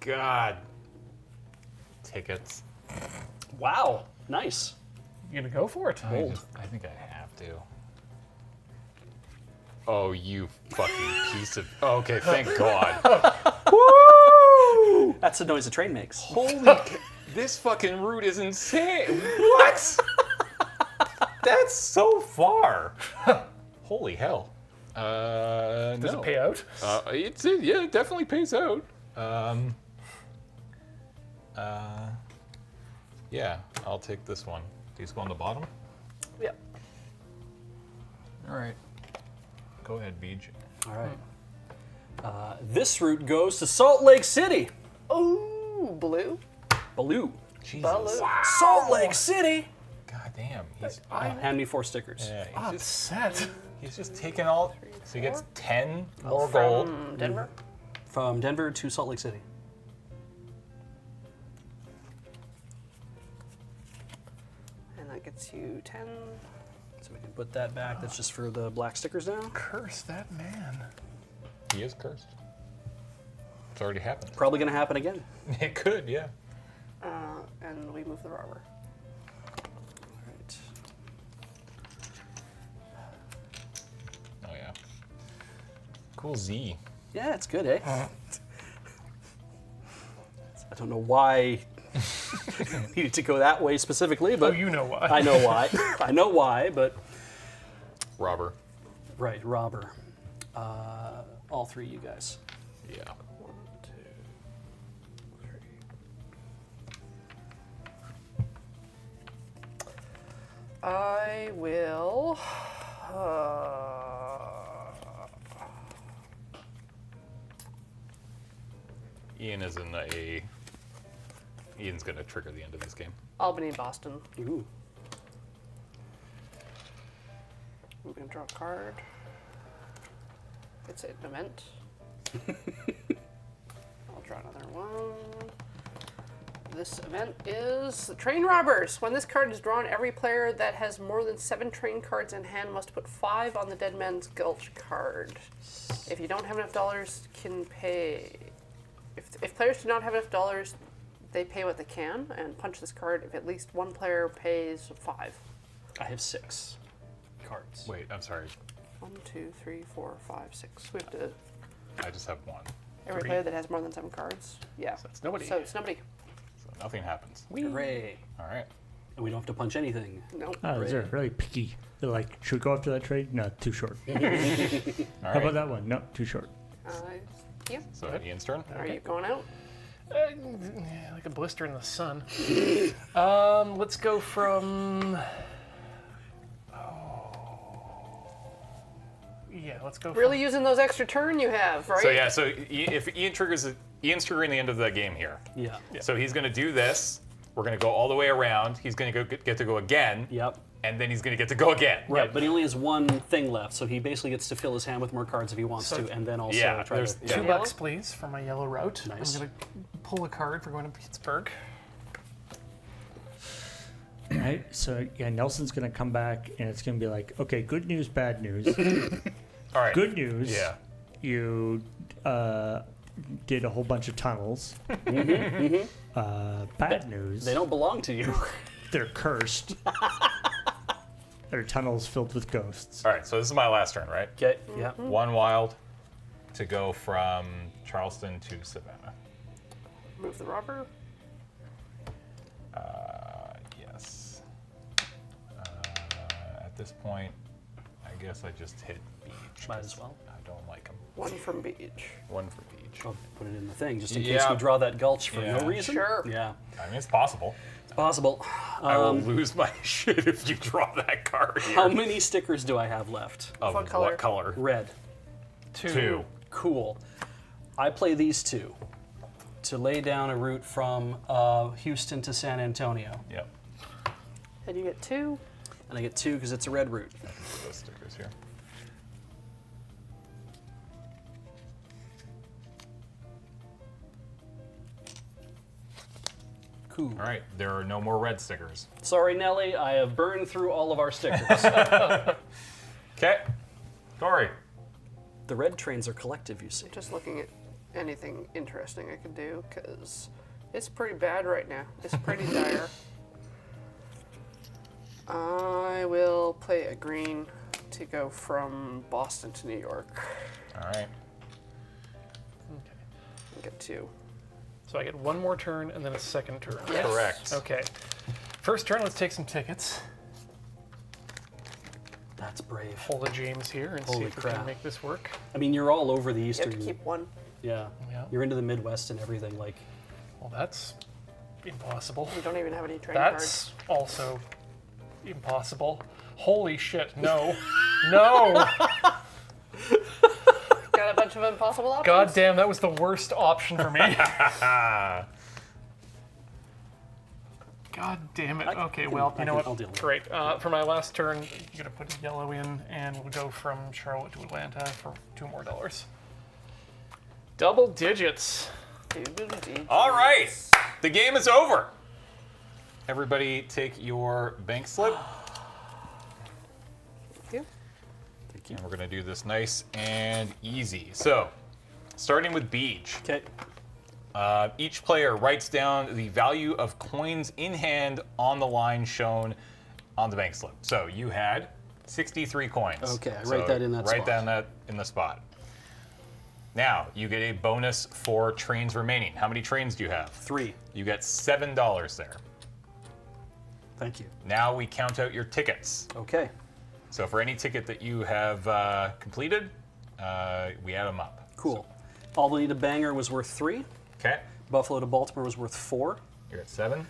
God. Tickets. Wow, nice. You gonna go for it? Bold. I think I have to. Oh, you fucking piece of. Oh, okay, thank God. Woo! That's the noise a train makes. Holy. This fucking route is insane. What? That's so far. Holy hell. Does it pay out? Yeah, it definitely pays out. Yeah, I'll take this one. These go on the bottom. Yep. All right. Go ahead, Beej. All right. This route goes to Salt Lake City. Ooh, blue. Baloo. Jesus. Baloo. Salt Lake City. God damn. He's, Hand me 4 stickers. yeah, Upset. he's just taking all. So he gets 10 more gold. From Denver. From Denver to Salt Lake City. And that gets you 10. So we can put that back. That's just for the black stickers now. Curse that man. He is cursed. It's already happened. Probably going to happen again. It could, yeah. And we move the robber. All right. Oh yeah. Cool Z. Yeah, it's good, eh? I don't know why needed to go that way specifically, Oh, but you know why. I know why. I know why, but Robber. right, robber. All 3 you guys. Yeah. 1, 2, 3. I will. Ian is in a. Ian's gonna trigger the end of this game. Albany, Boston. Ooh. We're gonna draw a card. It's an event. I'll draw another one. This event is the Train Robbers. When this card is drawn, every player that has more than 7 train cards in hand must put 5 on the Dead Man's Gulch card. If you don't have enough dollars, can pay. If players do not have enough dollars, they pay what they can and punch this card if at least one player pays 5. I have 6 cards. Wait, I'm sorry. 1, 2, 3, 4, 5, 6. We have to. I just have 1. Every 3. player that has more than 7 cards. Yeah. So it's nobody. So it's nobody. So nothing happens. Hooray. All right. And we don't have to punch anything. Nope. Oh, they're really picky. They're like, should we go after that trade? No, too short. All How right. about that one? No, too short. Yeah. So Ian's turn. Are you going out? Like a blister in the sun. Let's go from. Yeah, let's go. Really using those extra turn you have, right? So yeah, so if Ian triggers it, Ian's triggering the end of the game here. Yeah. So he's gonna do this. We're gonna go all the way around. He's gonna get to go again. Yep. And then he's gonna get to go again. Right, but he only has 1 thing left, so he basically gets to fill his hand with more cards if he wants So- to, and then also Yeah, try there's- to. yeah. $2, Yellow? please, for my yellow route. Nice. I'm gonna pull a card for going to Pittsburgh. Right? So, yeah, Nelson's going to come back and it's going to be like, okay, good news, bad news. All right. Good news. Yeah. You did a whole bunch of tunnels. Bad news. They don't belong to you. They're cursed. They're tunnels filled with ghosts. All right. So this is my last turn, right? Okay. Yeah. 1 wild to go from Charleston to Savannah. Move the robber. Yes. At this point, I guess I just hit Beach. Might as well. I don't like him. 1 from Beach. 1 for Beach. I'll put it in the thing just in case Yeah. we draw that gulch for Yeah. no reason. Sure. Yeah. I mean, it's possible. It's possible. I will lose my shit if you draw that card here. How many stickers do I have left? Of What color? what color? Red. 2. Cool. I play these 2 to lay down a route from Houston to San Antonio. Yep. And you get 2. And I get 2 because it's a red route. I can put those stickers here. Cool. All right, there are no more red stickers. Sorry, Nelly, I have burned through all of our stickers. Okay, Corey. The red trains are collective, you see. Just looking at anything interesting I could do, because it's pretty bad right now. It's pretty dire. I will play a green to go from Boston to New York. All right. I'll get 2. So I get one more turn and then a second turn. Yes. Correct. Okay. First turn, let's take some tickets. That's brave. Pull a James here and see Holy if we crap. can make this work. I mean, you're all over the You have eastern. to keep 1. Yeah. Yeah. You're into the Midwest and everything. Like, Well, that's impossible. You don't even have any train cards. That's also impossible. Holy shit, no. No! Got a bunch of impossible options. God damn, that was the worst option for me. God damn it. Okay, well, you know I'll what? deal with it. Great. For my last turn, you're going to put a yellow in, and we'll go from Charlotte to Atlanta for $2 more. Double digits. All right, the game is over. Everybody take your bank slip. Thank you. And we're going to do this nice and easy. So, starting with Beej. okay. Each player writes down the value of coins in hand on the line shown on the bank slip. So you had 63 coins. Okay, I write that in that Write spot. down that in the spot. Now, you get a bonus for trains remaining. How many trains do you have? 3. You get $7 there. Thank you. Now we count out your tickets. Okay. So for any ticket that you have completed, we add them up. Cool. Albany to Bangor was worth 3. Okay, Buffalo to Baltimore was worth 4. you're at 7.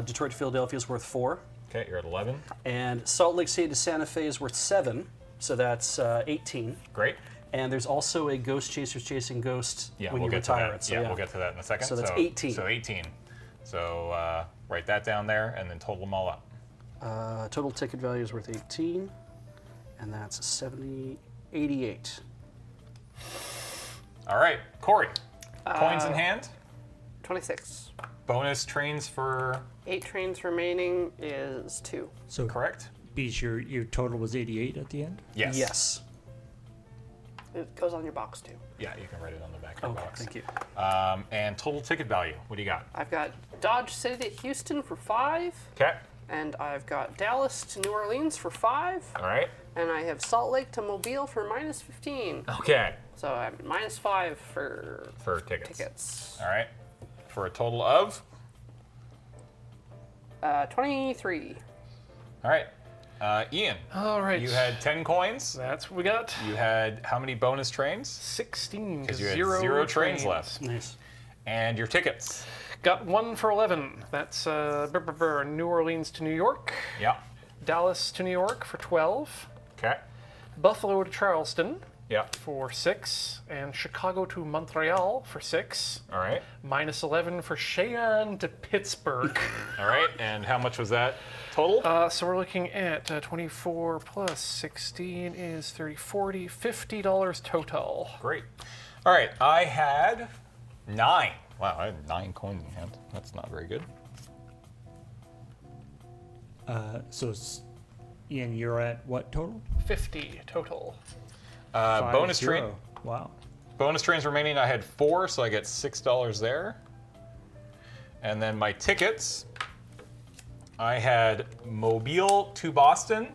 Detroit to Philadelphia is worth 4. Okay, you're at 11. And Salt Lake City to Santa Fe is worth 7. So that's 18. Great. And there's also a Ghost Chasers Chasing Ghost Yeah, when we'll you get to retire that. it. So yeah, we'll get to that in a second. So that's 18. So 18. So write that down there and then total them all up. Total ticket value is worth 18. And that's 88. All right, Corey. Coins in hand. 26. Bonus trains for 8 trains remaining is 2. So, correct? Beach, your total was 88 at the end? Yes. Yes. It goes on your box too. Yeah, you can write it on the back of the Okay, box. thank you. And total ticket value. What do you got? I've got Dodge City to Houston for 5. Okay. And I've got Dallas to New Orleans for 5. All right. And I have Salt Lake to Mobile for minus 15. Okay. So I'm minus 5 for For tickets. tickets. All right. For a total of. 23. All right. Ian, All right. you had 10 coins. That's what we got. You had how many bonus trains? 16. Because you had zero zero trains left. Nice. And your tickets. Got 1 for 11. That's New Orleans to New York. Yeah. Dallas to New York for 12. Okay. Buffalo to Charleston Yeah. for 6. And Chicago to Montreal for 6. All right. Minus 11 for Cheyenne to Pittsburgh. All right. And how much was that total? So we're looking at 24 plus 16 is 30, 40, $50 total. Great. All right. I had 9. Wow, I had 9 coins in hand. That's not very good. So, Ian, you're at what total? 50 total. Bonus 5-0. train. Wow. Bonus trains remaining. I had 4, so I get $6 there. And then my tickets. I had Mobile to Boston,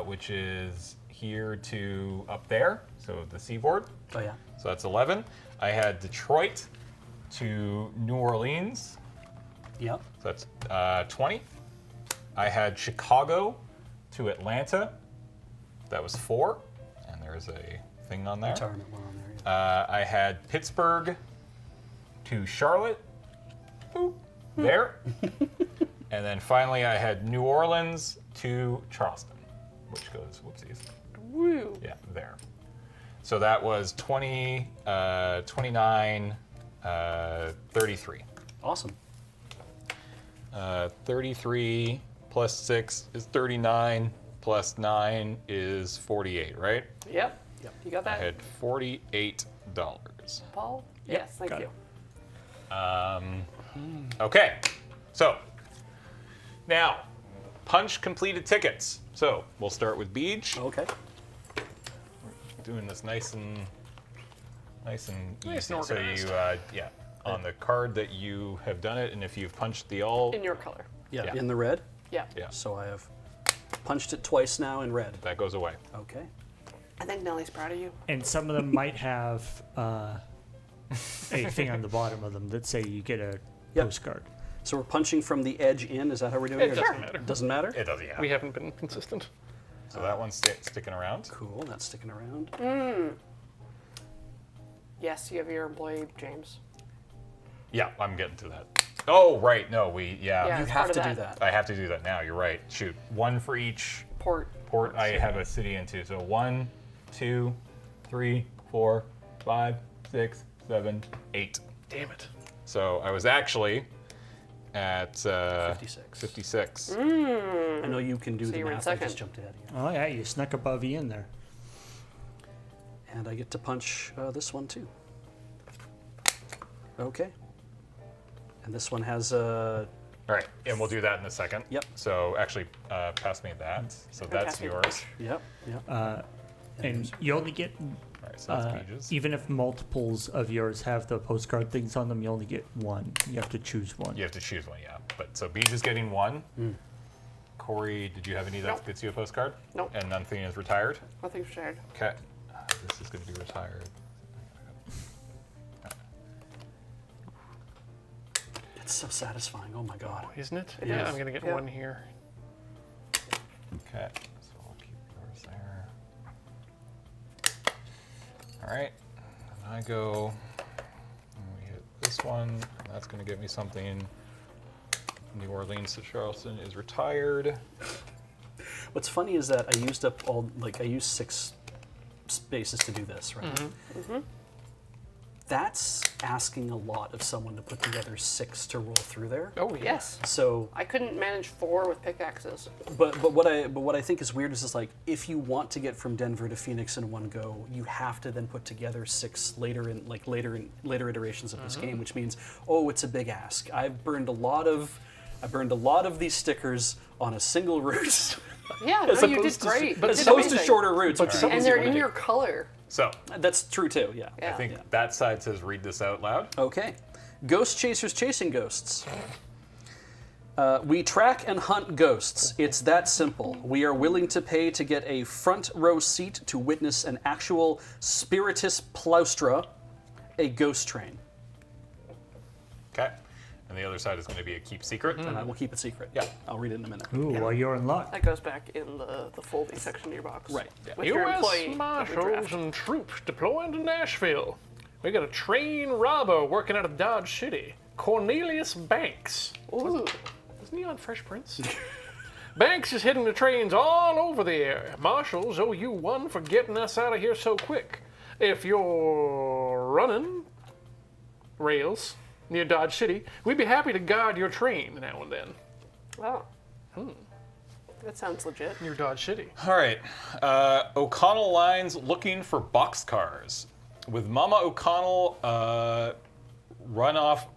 which is here to up there, so the seaboard. Oh, yeah. So that's 11. I had Detroit to New Orleans, Yep. so that's 20. I had Chicago to Atlanta, that was 4, and there's a thing on there. Retirement one on there. Yeah. I had Pittsburgh to Charlotte, boop, there. And then finally I had New Orleans to Charleston, which goes, whoopsies, Woo. yeah, there. So that was 20, 29, 33. Awesome. 33 plus 6 is 39, plus 9 is 48, right? Yep. You got I that, had $48. Paul? Yes, thank got you. it. Okay, so now punch completed tickets. So we'll start with Beej. Okay. Doing this nice and Nice easy. and So organized. you on the card that you have done it, and if you've punched the all, In your color. Yeah, Yeah. in the red. Yeah. yeah, So I have punched it twice now in red. that goes away. Okay. I think Nellie's proud of you. And some of them might have a thing on the bottom of them that say you get a Yep. postcard. So we're punching from the edge in. Is that how we're doing It it? doesn't matter. Doesn't matter? It does, yeah. We haven't been consistent. So that one's sticking around. Cool. That's sticking around. Yes, you have your employee, James. Yeah, I'm getting to that. Oh, right. No, Yeah. You It's have part to of do that. that. I have to do that now. You're right. Shoot, one for each Port. port I have a city into. So 1, 2, 3, 4, 5, 6, 7, 8. Damn it. So I was actually at 56. 56. I know you can do the you were in math. I just second. jumped ahead of you. Oh yeah, you snuck above Ian there. And I get to punch this one too. Okay. And this one has a. All right, and we'll do that in a second. Yep. So actually, pass me that. So that's pass me the yours. Yep. Yep. And you only get, All right, so that's Beej's. even if multiples of yours have the postcard things on them, you only get one. You have to choose one. You have to choose one, yeah. But so Beej is getting one. Corey, did you have any that Nope. gets you a postcard? Nope. And nothing is retired? Nothing's shared. Okay. This is going to be retired. It's so satisfying. Oh my god. Isn't it? It Yeah, is. I'm going to get Yeah. one here. Okay, so I'll keep yours there. All right, and I go, and we hit this one, and that's going to get me something. New Orleans to Charleston is retired. What's funny is that I used up I used 6 spaces to do this, right? That's asking a lot of someone to put together 6 to roll through there. Oh, yeah. Yes. So, I couldn't manage 4 with pickaxes. but what I think is weird is just like if you want to get from Denver to Phoenix in one go, you have to then put together 6 later iterations of this game, which means it's a big ask. I burned a lot of these stickers on a single route. Yeah, As no, you did opposed to- great. But You as did opposed to amazing. shorter routes, which is And easier they're to in do. your color. So That's true too. Yeah. Yeah. I think that side says read this out loud. Okay. Ghost chasers chasing ghosts. We track and hunt ghosts. It's that simple. We are willing to pay to get a front row seat to witness an actual spiritus plaustra, a ghost train. Okay, and the other side is going to be a keep secret. And I will keep it secret. Yeah. I'll read it in a minute. Ooh, well, you're in luck. That goes back in the folding section of your box. Right. With your U.S. employee that we Marshals draft. and troops deploying to Nashville. We got a train robber working out of Dodge City. Cornelius Banks. Ooh. Isn't he on Fresh Prince? Banks is hitting the trains all over the area. Marshals owe you one for getting us out of here so quick. If you're running rails near Dodge City, we'd be happy to guard your train now and then. Oh. That sounds legit. Near Dodge City. All right, O'Connell lines looking for boxcars. With Mama O'Connell run off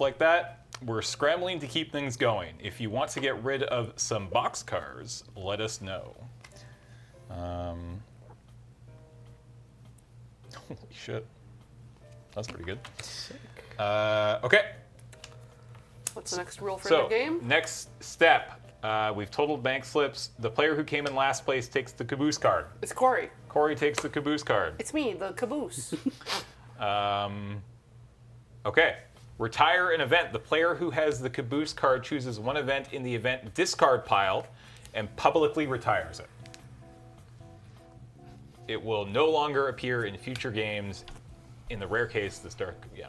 like that, we're scrambling to keep things going. If you want to get rid of some boxcars, let us know. Holy shit. That's pretty good. Okay, What's the next rule for so the game? next step. We've totaled bank slips. The player who came in last place takes the caboose card. It's Corey. Corey takes the caboose card. It's me, the caboose. Okay. Retire an event. The player who has the caboose card chooses one event in the event discard pile and publicly retires it. It will no longer appear in future games. In the rare case, the start. Yeah.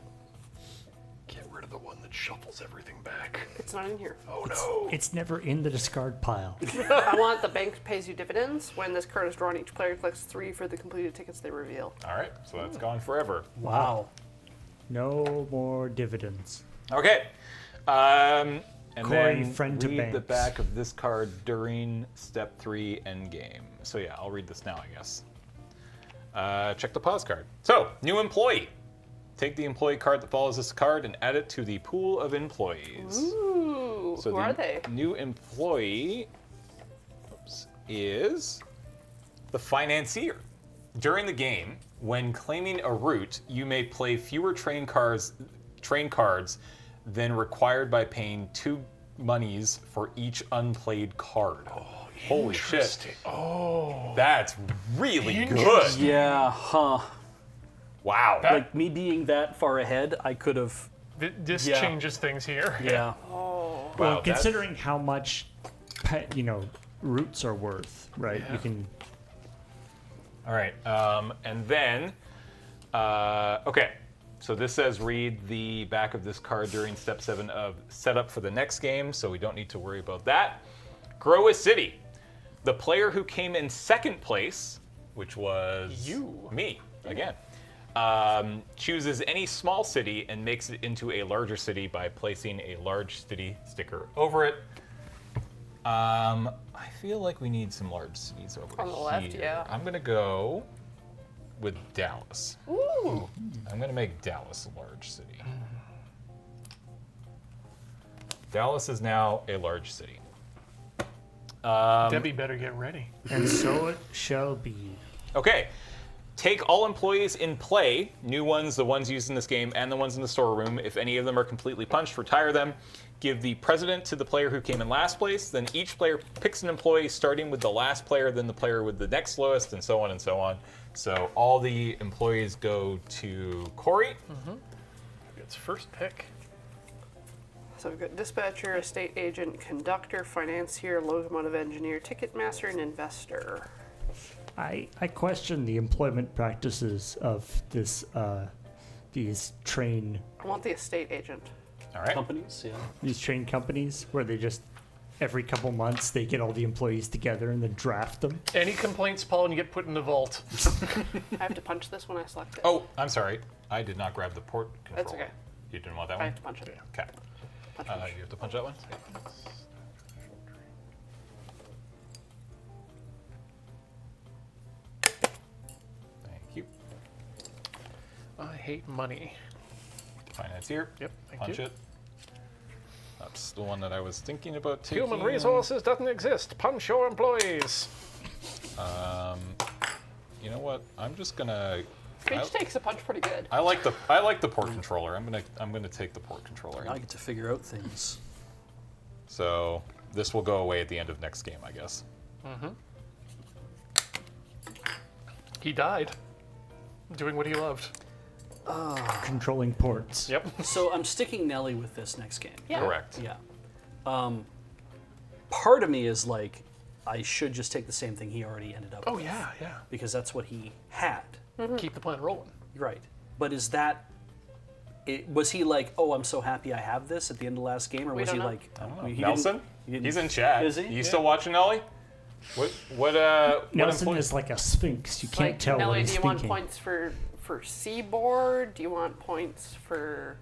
Get rid of the one that shuffles everything back. It's not in here. Oh no. It's never in the discard pile. I want the bank pays you dividends. When this card is drawn, each player collects 3 for the completed tickets they reveal. All right. So that's gone forever. Wow. No more dividends. Okay. And Corey, then friend to read the banks. back of this card during step 3 endgame. So yeah, I'll read this now, I guess. Check the pause card. So, new employee. Take the employee card that follows this card and add it to the pool of employees. Ooh, So who the are they? new employee is the financier. During the game, when claiming a route, you may play fewer train cards than required by paying 2 monies for each unplayed card. Holy shit. Interesting. Oh. That's really good. Interesting. Yeah, huh. Wow. Like me being that far ahead, I could have. This Yeah. changes things here. Yeah. Oh. Wow, Well, considering how much, routes are worth, right? Yeah. You can. All right. And then, okay. So this says read the back of this card during step 7 of setup for the next game, so we don't need to worry about that. Grow a city. The player who came in second place, which was me again, chooses any small city and makes it into a larger city by placing a large city sticker over it. I feel like we need some large cities over On the here. left, yeah. I'm gonna go with Dallas. Ooh. I'm gonna make Dallas a large city. Dallas is now a large city. Debbie better get ready. And so it shall be. Okay. Take all employees in play, new ones, the ones used in this game, and the ones in the storeroom. If any of them are completely punched, retire them. Give the president to the player who came in last place. Then each player picks an employee, starting with the last player, then the player with the next lowest, and so on and so on. So all the employees go to Corey. It's first pick. So we've got dispatcher, estate agent, conductor, financier, locomotive engineer, ticket master, and investor. I question the employment practices of this these train I want the estate agent. All right. Companies, yeah. these train companies where they just every couple months they get all the employees together and then draft them. Any complaints, Paul, and you get put in the vault. I have to punch this when I select it. Oh, I'm sorry. I did not grab the port control. That's okay. You didn't want that I one? have to punch it. Okay. Punch, You punch. have to punch that one? Thank you. I hate money. Financier. Yep, thank Punch you. it. That's the one that I was thinking about taking. Human resources doesn't exist. Punch your employees. You know what? I'm just gonna. Speech takes a punch pretty good. I like the port controller. I'm gonna take the port controller. Now I get to figure out things. So this will go away at the end of next game, I guess. He died doing what he loved. Controlling ports. Yep. So I'm sticking Nelly with this next game. Yeah. Correct. Yeah. Part of me is like, I should just take the same thing he already ended up Oh with. yeah, yeah. Because that's what he had. Keep the plan rolling. Right. But is that... was he like, oh, I'm so happy I have this at the end of the last game? Or We was he don't know. like... I don't know. he didn't- Nelson? he didn't- He's in chat. Is he? You Yeah. still watching, Nelly? What Nelson employee- is like a sphinx. You can't Like, tell what Nelly, he's do you want thinking. points for seaboard? Do you want points for...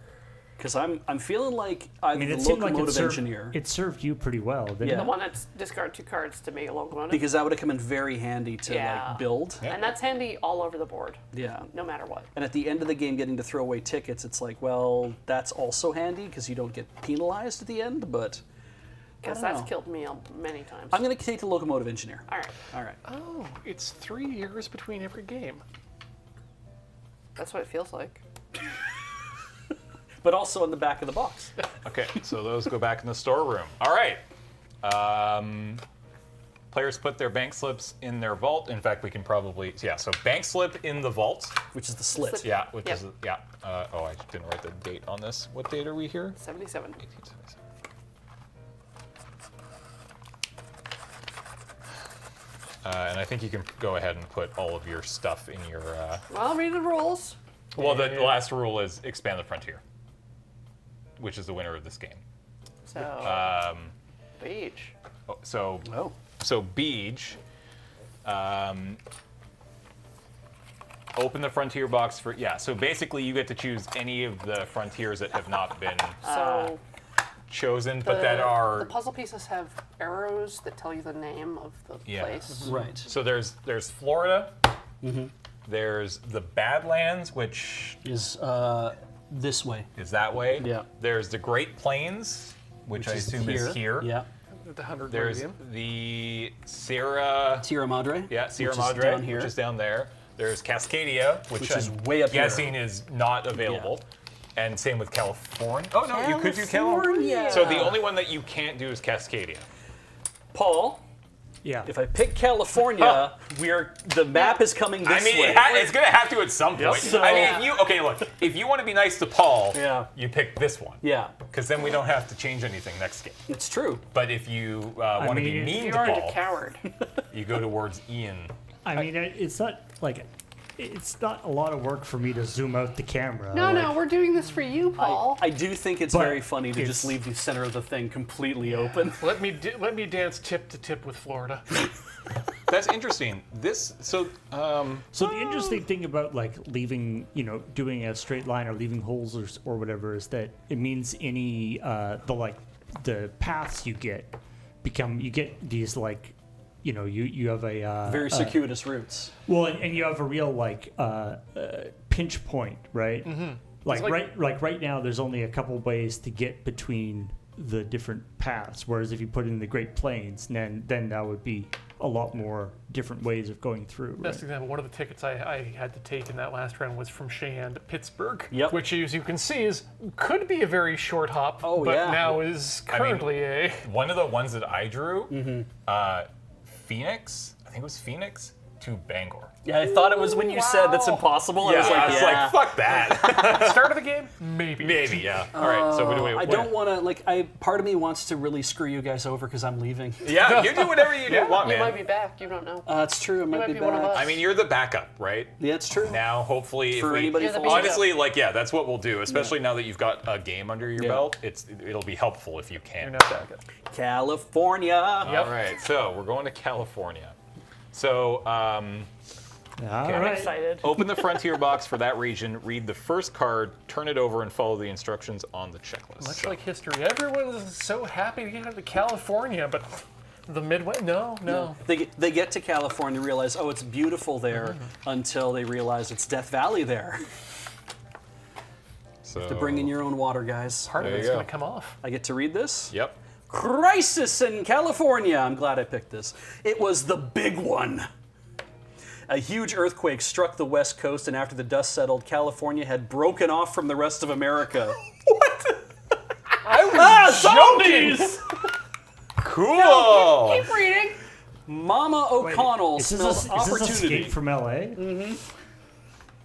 Because I'm feeling like I I'm mean, the it seemed like locomotive it served, engineer. it served you pretty well, didn't Yeah. The it? one that's discard 2 cards to make a locomotive? Because that would have come in very handy to Yeah. like build. Yeah. And that's handy all over the board, Yeah. no matter what. And at the end of the game, getting to throw away tickets, it's like, well, that's also handy because you don't get penalized at the end. But Because don't that's know. killed me many times. I'm going to take the locomotive engineer. All right. All right. Oh, it's 3 years between every game. That's what it feels like. But also in the back of the box. Okay, so those go back in the storeroom. All right. Players put their bank slips in their vault. In fact, we can probably, yeah, so bank slip in the vault. Which is the slit. Yeah, which Yep. is, yeah. Oh, I didn't write the date on this. What date are we here? 77. 1877. And I think you can go ahead and put all of your stuff in your, Well, read the rules. well, the last rule is expand the frontier, which is the winner of this game. So, beach. So Oh. So Beej, open the frontier box for, yeah, so basically you get to choose any of the frontiers that have not been So, chosen, but that the are, puzzle pieces have arrows that tell you the name of the Yeah. place. Right. so there's Florida, There's the Badlands, which Is this way. is that way. Yeah. There's the Great Plains, which I assume is here. Yeah. The 100 There's Meridian. the Sierra. Sierra Madre. Sierra which Madre, is down here. which is down there. There's Cascadia, which is I'm way up here. guessing is not available. And same with California. Oh no, you could do California. California. So the only one that you can't do is Cascadia. Paul, Yeah. if I pick California, the map is coming this I mean, way. it's going to have to at some point. So- I mean, if you want to be nice to Paul, Yeah. you pick this one. Yeah, Because then we don't have to change anything next game. it's true. But if you want to be mean, mean You to aren't a Paul, coward. you go towards Ian. I mean, it's not like it's not a lot of work for me to zoom out the camera. No, like, no, we're doing this for you, Paul. I do think it's But very funny to just it's- leave the center of the thing completely open. Let me dance tip to tip with Florida. That's interesting. So the interesting thing about like leaving, doing a straight line or leaving holes or whatever is that it means any the paths you get these like, you have a Very circuitous routes. well, and you have a real like pinch point, right? Mm-hmm. Like right now, there's only a couple ways to get between the different paths. Whereas if you put in the Great Plains, then that would be a lot more different ways of going through. Right? Best example, one of the tickets I had to take in that last round was from Cheyenne to Pittsburgh, Yep. which, as you can see, could be a very short hop, Oh, but yeah. now is currently One of the ones that I drew, Phoenix, I think it was Phoenix to Bangor. Yeah, I thought it was when you said that's impossible. I was like, fuck that. a start of the game, maybe. Maybe, yeah. All right, so what do we? I don't want to, part of me wants to really screw you guys over because I'm leaving. Yeah, you do whatever you want, You man. might be back. You don't know. It's true, I might might be be back. one of us. I mean, you're the backup, right? Yeah, it's true. Now, hopefully, For if we, anybody You're the falls backup. honestly, that's what we'll do. Especially now that you've got a game under your Yeah. belt, it'll be helpful if you can. You're not back. California. Yep. All right, so we're going to California. So, All I'm right. excited. open the frontier box for that region, read the first card, turn it over, and follow the instructions on the checklist. Much So- like history, everyone is so happy to get out to California, but the Midwest, no. They get to California, realize, oh, it's beautiful there, until they realize it's Death Valley there. so To bring in your own water, guys. Part of There it's you going go. to come off. I get to read this? Yep. Crisis in California. I'm glad I picked this. It was the big one. A huge earthquake struck the West Coast, and after the dust settled, California had broken off from the rest of America. Zombies! Cool. Keep reading. Mama O'Connell Is smelled this opportunity. Escape from LA?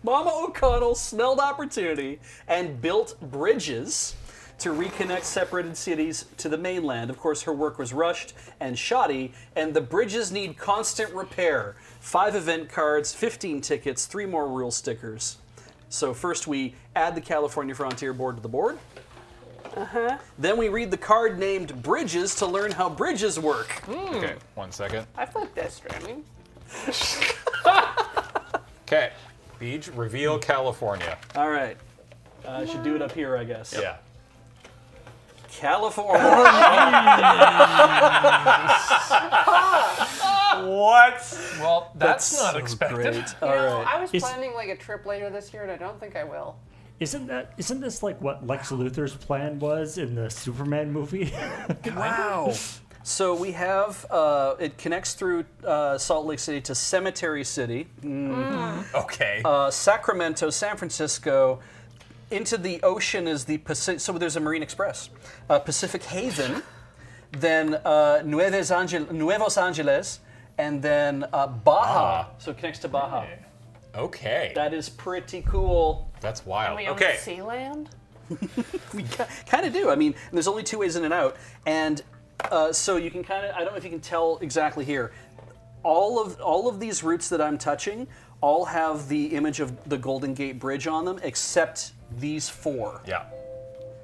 Mama O'Connell smelled opportunity and built bridges to reconnect separated cities to the mainland. Of course, her work was rushed and shoddy, and the bridges need constant repair. 5 event cards, 15 tickets, 3 more rule stickers. So first we add the California Frontier board to the board. Then we read the card named Bridges to learn how bridges work. Okay, 1 second. I flipped Death Stranding. Okay, Beej, reveal California. All right. I should do it up here, I guess. Yeah. California. What? Well, that's not so expected. great. You All know, right. I was Is- planning like a trip later this year, and I don't think I will. Isn't this like what Lex Luthor's plan was in the Superman movie? Wow. So we have, it connects through Salt Lake City to Cemetery City, Okay. Sacramento, San Francisco. Into the ocean is the Pacific, so there's a Marine Express. Pacific Haven, then Nuevos Angeles, and then Baja. So it connects to Baja. Okay. That is pretty cool. That's Are wild. we on Okay. Sealand? We kind of do. I mean, there's only 2 ways in and out, and so you can kind of. I don't know if you can tell exactly here. All of these routes that I'm touching all have the image of the Golden Gate Bridge on them, except these 4. Yeah.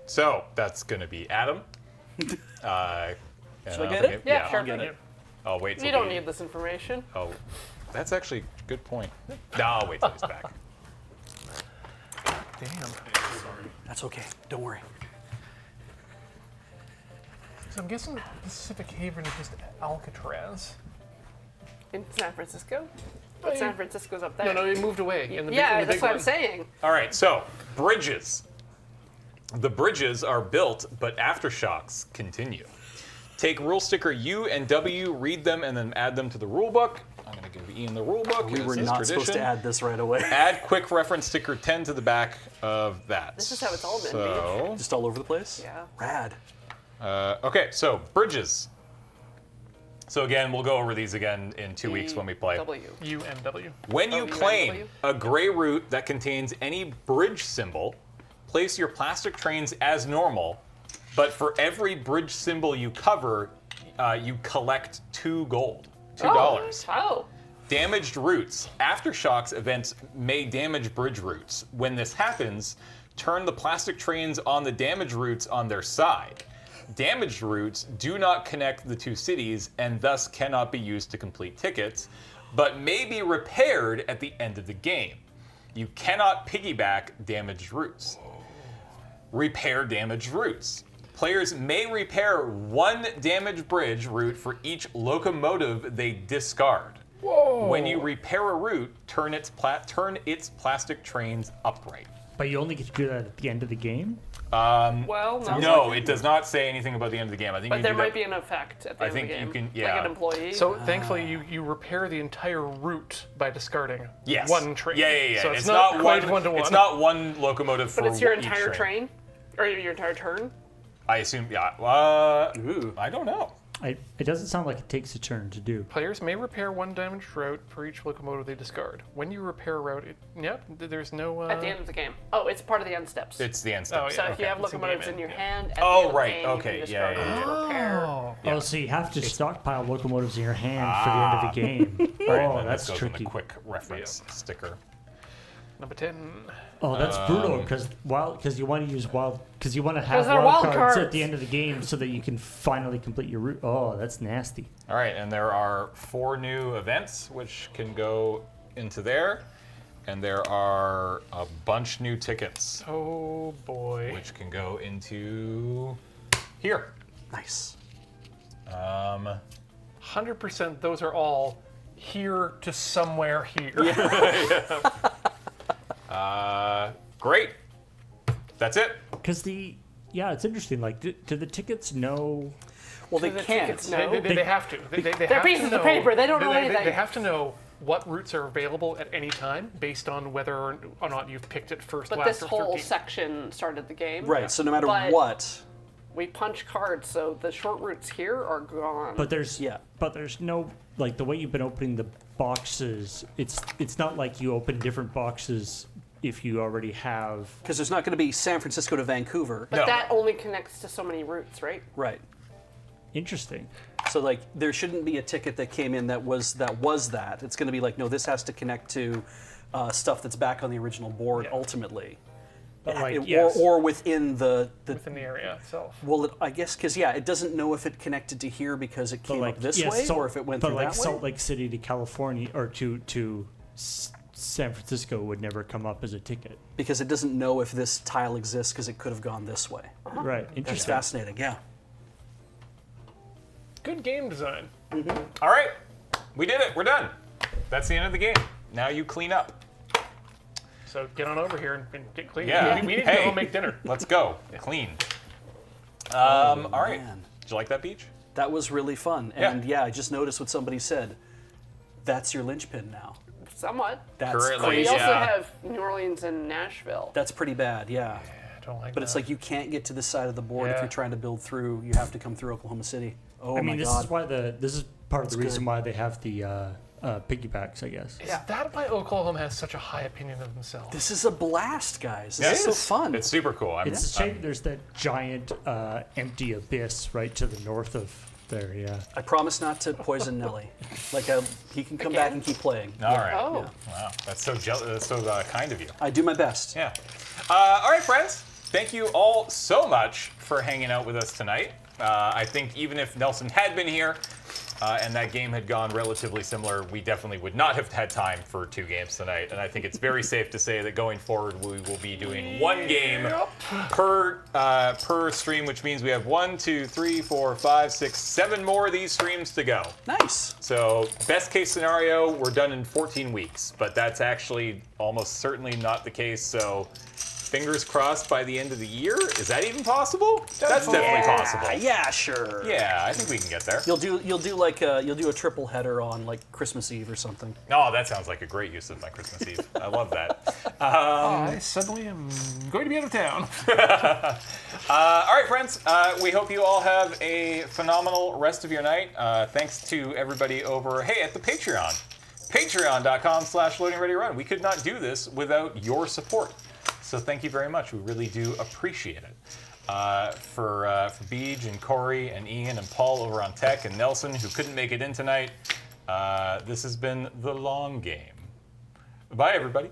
So that's gonna be Adam. Should I get it? Yeah, sure. I'll get it. Oh wait. You till don't we- need this information. Oh, that's actually a good point. No, I'll wait till he's back. Damn. That's okay. Don't worry. So I'm guessing Pacific Haven is just Alcatraz. In San Francisco? But San Francisco's up there. No, it moved away. In the Yeah, big, in the that's big what I'm one. saying. All right, so bridges. The bridges are built, but aftershocks continue. Take rule sticker U and W, read them, and then add them to the rule book. I'm going to give Ian the rule book. We as were is not supposed to tradition. add this right away. Add quick reference sticker 10 to the back of that. This is how it's all been So, Just all over the place? Yeah. Rad. okay, so bridges. So again, we'll go over these again in 2 weeks when we play. W. U and W. When you U and claim W? a gray route that contains any bridge symbol, place your plastic trains as normal, but for every bridge symbol you cover, you collect 2 gold. $2. Oh. Damaged routes. Aftershocks events may damage bridge routes. When this happens, turn the plastic trains on the damaged routes on their side. Damaged routes do not connect the 2 cities and thus cannot be used to complete tickets, but may be repaired at the end of the game. You cannot piggyback damaged routes. Repair damaged routes. Players may repair 1 damaged bridge route for each locomotive they discard. Whoa. When you repair a route, turn its plastic trains upright. But you only get to do that at the end of the game? Well, no. No, it does not say anything about the end of the game. I think But you there do might that. be an effect at the I end think of the you game. can- yeah. Like an employee. So thankfully, you repair the entire route by discarding Yes. one train. Yeah. So it's not quite one to one. It's not one locomotive for but it's your each entire train? Or your entire turn? I assume, yeah. Ooh. I don't know. It doesn't sound like it takes a turn to do. Players may repair 1 damaged route for each locomotive they discard. When you repair a route, there's no. At the end of the game. Oh, it's part of the end steps. It's the end step. Oh, so yeah. if you have It's in locomotives game in your end, hand, at Oh, the end right, of the game, okay, you can yeah, discard them to repair. Oh, so you have to stockpile locomotives in your hand for the end of the game. Oh, And that's this goes tricky. in the quick reference sticker. Number 10. Oh, that's brutal because you want to use because you want to have 'Cause they're wild wild cards at cards. the end of the game so that you can finally complete your route. Oh, that's nasty. All right, and there are 4 new events which can go into there, and there are a bunch new tickets Oh boy. which can go into here. Nice. 100% those are all here to somewhere here. Great. That's it. Because it's interesting. Like, do the tickets know? Well, they the can't. tickets know. They have to. They They're have pieces to of know, paper. They don't know anything. They have to know what routes are available at any time based on whether or not you've picked it first, But last, this or whole 13th. section started the game. Right, so no matter But- what, We punch cards, so the short routes here are gone. But there's Yeah. But there's no like the way you've been opening the boxes. It's not like you open different boxes if you already have. because there's not going to be San Francisco to Vancouver. But No. that only connects to so many routes, right? Right. Interesting. So like there shouldn't be a ticket that came in that was that. It's going to be like, no, this has to connect to stuff that's back on the original board ultimately. But like It- yes. or within the within the area itself. well, I guess because it doesn't know if it connected to here because it But came like up this yes, way, Salt- or if it went but through like that Salt way. Lake City to California or to San Francisco would never come up as a ticket. Because it doesn't know if this tile exists because it could have gone this way. Right. That's Interesting. fascinating. Yeah. Good game design. All right, we did it. We're done. That's the end of the game. Now you clean up. So get on over here and get clean. Yeah. We need to Hey. go make dinner. Let's go. Clean. All right. man. Did you like that beach? That was really fun. Yeah. And I just noticed what somebody said. That's your linchpin now. Somewhat. That's Currently, We crazy. also Yeah. have New Orleans and Nashville. That's pretty bad, yeah. I don't like But that. it's like you can't get to this side of the board if Yeah. you're trying to build through. You have to come through Oklahoma City. Oh I mean, my this God. is why this is part of the That's reason good. why they have the piggybacks, I guess. Is that why Oklahoma has such a high opinion of themselves? This is a blast, guys. Yeah, This is so fun. It's super cool. It's a shame there's that giant empty abyss right to the north of there. Yeah. I promise not to poison Nelly. He can come back and keep playing. All right. Oh. Wow, that's so that's so kind of you. I do my best. Yeah. All right, friends. Thank you all so much for hanging out with us tonight. I think even if Nelson had been here, and that game had gone relatively similar, we definitely would not have had time for 2 games tonight. And I think it's very safe to say that going forward, we will be doing 1 game per stream, which means we have 1, 2, 3, 4, 5, 6, 7 more of these streams to go. Nice. So best case scenario, we're done in 14 weeks, but that's actually almost certainly not the case. So fingers crossed by the end of the year. Is that even possible? That's definitely possible. Yeah, sure. Yeah, I think we can get there. You'll do a triple header on like Christmas Eve or something. Oh, that sounds like a great use of my Christmas Eve. I love that. I suddenly am going to be out of town. All right, friends. We hope you all have a phenomenal rest of your night. Thanks to everybody over, at the Patreon. Patreon.com/loadingreadyrun. We could not do this without your support. So thank you very much. We really do appreciate it. For Beej and Corey and Ian and Paul over on tech and Nelson who couldn't make it in tonight, this has been The Long Game. Bye, everybody.